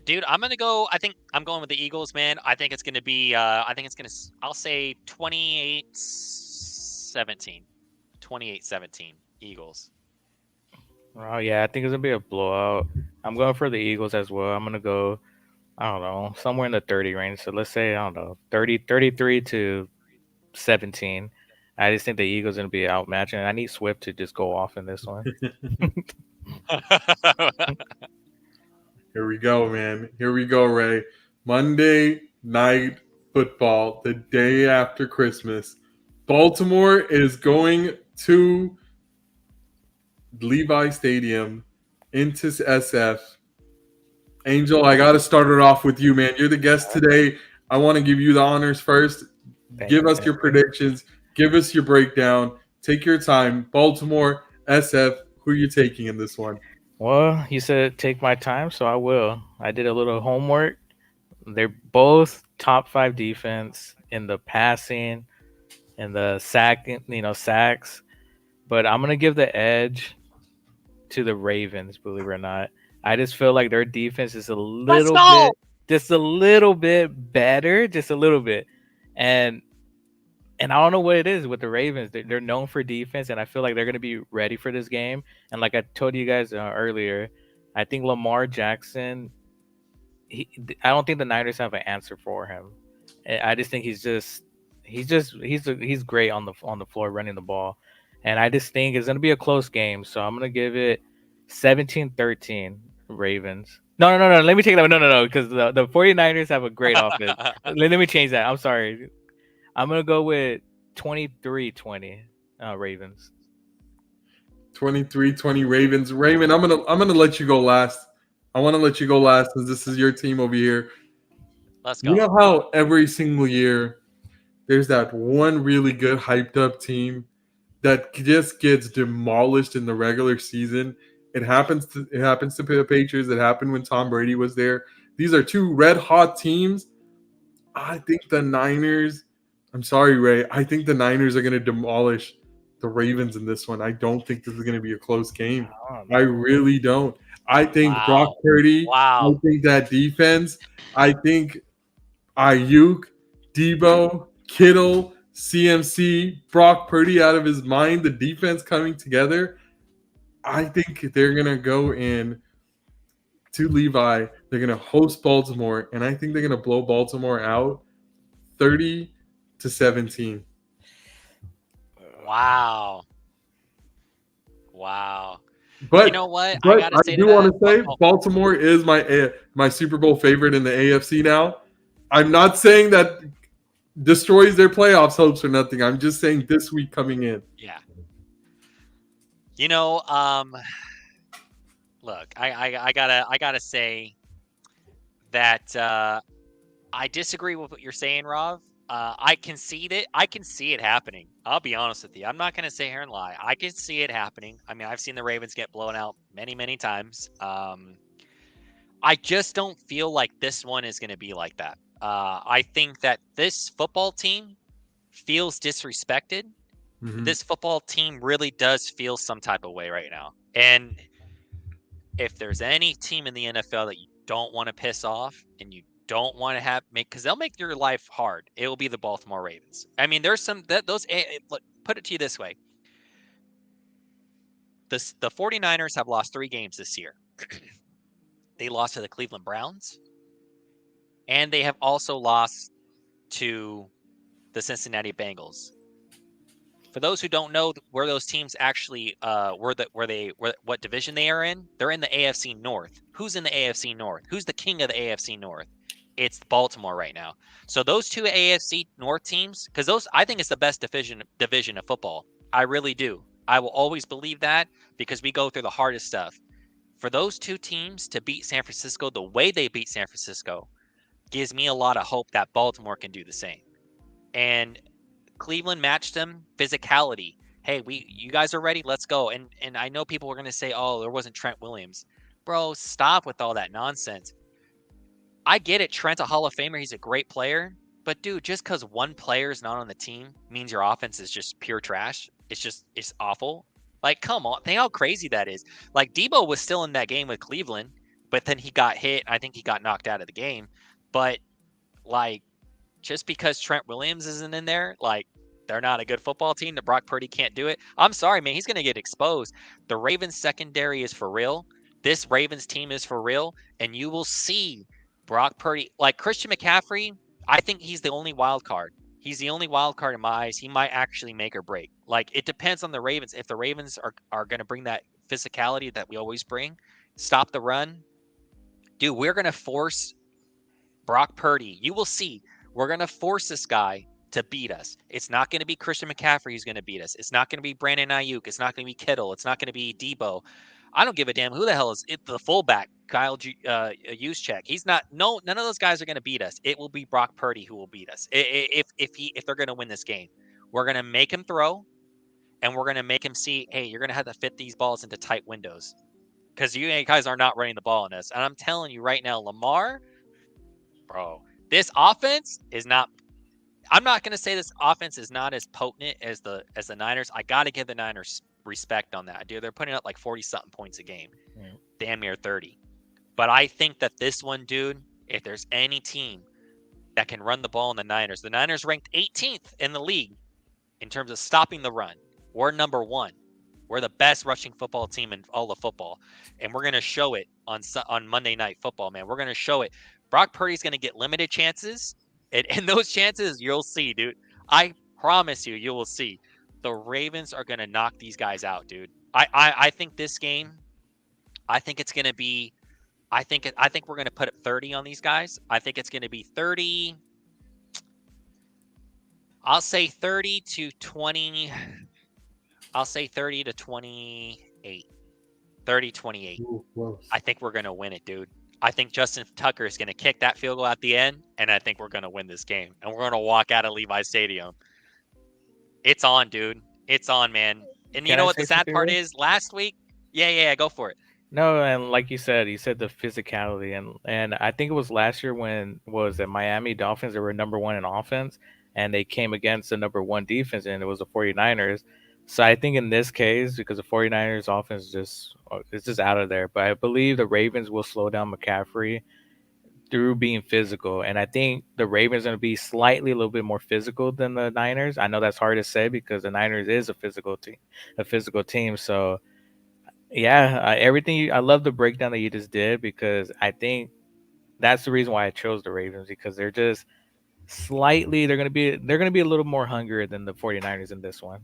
Dude, I'm gonna go. I think I'm going with the Eagles, man. I think it's gonna be. I'll say 28-17. 28-17. Eagles. Oh yeah, I think it's gonna be a blowout. I'm going for the Eagles as well. I'm gonna go, I don't know, somewhere in the 30 range. So let's say, I don't know, 33 to 17. I just think the Eagles are gonna be outmatched, and I need Swift to just go off in this one. Here we go, man. Here we go, Ray. Monday Night Football, the day after Christmas. Baltimore is going to Levi Stadium into SF. Angel, I got to start it off with you, man. You're the guest today. I want to give you the honors first. Give us your predictions. Give us your breakdown. Take your time. Baltimore, SF, who are you taking in this one? Well, you said take my time, so I will. I did a little homework. They're both top 5 defense in the passing and the sacks. But I'm gonna give the edge to the Ravens, believe it or not. I just feel like their defense is a little bit better, just a little bit. And I don't know what it is with the Ravens. They're known for defense, and I feel like they're going to be ready for this game. And like I told you guys earlier, I think Lamar Jackson. I don't think the Niners have an answer for him. I just think he's great on the floor running the ball, and I just think it's going to be a close game. So I'm going to give it 17-13 Ravens. No. Let me take that. No, because the 49ers have a great offense. Let me change that. I'm sorry. I'm going to go with 23-20 Ravens. 23-20 Ravens. Raymond, I'm gonna let you go last. I want to let you go last because this is your team over here. Let's go. You know how every single year there's that one really good hyped up team that just gets demolished in the regular season. It happens to the Patriots. It happened when Tom Brady was there. These are two red hot teams. I think the Niners. I'm sorry, Ray. I think the Niners are going to demolish the Ravens in this one. I don't think this is going to be a close game. I really don't. I think Brock Purdy. I think that defense. I think Ayuk, Debo, Kittle, CMC, Brock Purdy out of his mind. The defense coming together. I think they're going to go in to Levi. They're going to host Baltimore, and I think they're going to blow Baltimore out 30-17. Wow. But you know what? I do want to say Baltimore is my Super Bowl favorite in the AFC now. I'm not saying that destroys their playoffs hopes or nothing. I'm just saying this week coming in. Yeah. Look, I gotta say that I disagree with what you're saying, Rob. I concede it. I can see it happening. I'll be honest with you. I'm not gonna sit here and lie. I can see it happening. I mean, I've seen the Ravens get blown out many, many times. I just don't feel like this one is gonna be like that. I think that this football team feels disrespected. Mhm. This football team really does feel some type of way right now. And if there's any team in the NFL that you don't want to piss off and you don't want to because they'll make your life hard, it will be the Baltimore Ravens. I mean, there's some that those look, put it to you this way. The 49ers have lost 3 games this year. They lost to the Cleveland Browns, and they have also lost to the Cincinnati Bengals. For those who don't know where those teams actually what division they are in, they're in the AFC North. Who's in the AFC North? Who's the king of the AFC North? It's Baltimore right now. So those 2 AFC North teams, because I think it's the best division of football. I really do. I will always believe that because we go through the hardest stuff. For those 2 teams to beat San Francisco the way they beat San Francisco gives me a lot of hope that Baltimore can do the same. And Cleveland matched them physicality. Hey, you guys are ready? Let's go. And I know people were going to say, "Oh, there wasn't Trent Williams." Bro, stop with all that nonsense. I get it. Trent's a Hall of Famer. He's a great player. But dude, just because one player is not on the team means your offense is just pure trash. It's awful. Like, come on. Think how crazy that is. Like, Debo was still in that game with Cleveland, but then he got hit. I think he got knocked out of the game. But like, just because Trent Williams isn't in there, like, they're not a good football team. The Brock Purdy can't do it. I'm sorry, man. He's going to get exposed. The Ravens secondary is for real. This Ravens team is for real. And you will see Brock Purdy. Like, Christian McCaffrey, I think he's the only wild card. He's the only wild card in my eyes. He might actually make or break. Like, it depends on the Ravens. If the Ravens are going to bring that physicality that we always bring, stop the run, dude, we're going to force Brock Purdy. You will see. We're going to force this guy to beat us. It's not going to be Christian McCaffrey who's going to beat us. It's not going to be Brandon Ayuk. It's not going to be Kittle. It's not going to be Debo. I don't give a damn who the hell is it, the fullback, Kyle Juszczyk. He's not. No, none of those guys are going to beat us. It will be Brock Purdy who will beat us. If they're going to win this game, we're going to make him throw, and we're going to make him see. Hey, you're going to have to fit these balls into tight windows because you guys are not running the ball on us. And I'm telling you right now, Lamar, bro, this offense is not. I'm not going to say this offense is not as potent as the Niners. I got to give the Niners respect on that, dude. They're putting up like 40-something points a game, damn near 30. But I think that this one, dude, if there's any team that can run the ball in the Niners ranked 18th in the league in terms of stopping the run. We're number 1. We're the best rushing football team in all of football, and we're going to show it on Monday Night Football, man. We're going to show it. Brock Purdy's going to get limited chances. And those chances, you'll see, dude. I promise you will see. The Ravens are going to knock these guys out, dude. I think this game, I think it's going to be, I think we're going to put up 30 on these guys. I think it's going to be 30. I'll say 30 to 20. I'll say 30 to 28. 30-28. Ooh, I think we're going to win it, dude. I think Justin Tucker is going to kick that field goal at the end, and I think we're going to win this game. And we're going to walk out of Levi Stadium. It's on, dude. It's on, man. And you know what the sad part is? Last week, yeah, go for it. No, and like you said the physicality, and I think it was last year when was the Miami Dolphins, they were number 1 in offense, and they came against the number 1 defense, and it was the 49ers. So I think in this case, because the 49ers offense it's just out of there, but I believe the Ravens will slow down McCaffrey through being physical. And I think the Ravens are going to be slightly a little bit more physical than the Niners. I know that's hard to say because the Niners is a physical team. So yeah, I love the breakdown that you just did because I think that's the reason why I chose the Ravens, because they're just they're going to be a little more hungrier than the 49ers in this one.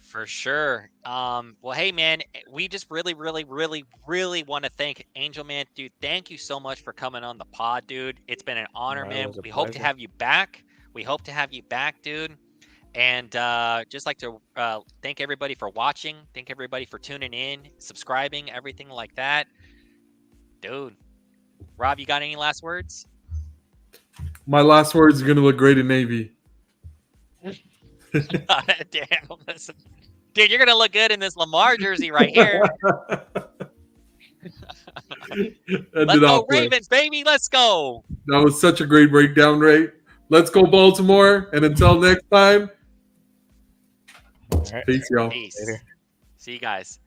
For sure. Well, hey, man, we just really, really, really, really want to thank Angel Man, dude. Thank you so much for coming on the pod, dude. It's been an honor, man. We hope to have you back. Dude. And just like to thank everybody for watching. Thank everybody for tuning in, subscribing, everything like that. Dude, Rob, you got any last words? My last words are gonna look great in navy. Damn, listen. Dude, you're gonna look good in this Lamar jersey right here. Let's go Ravens, baby. Let's go. That was such a great breakdown, Ray. Let's go Baltimore. And until next time, All right. peace, y'all. Peace. Later. See you guys.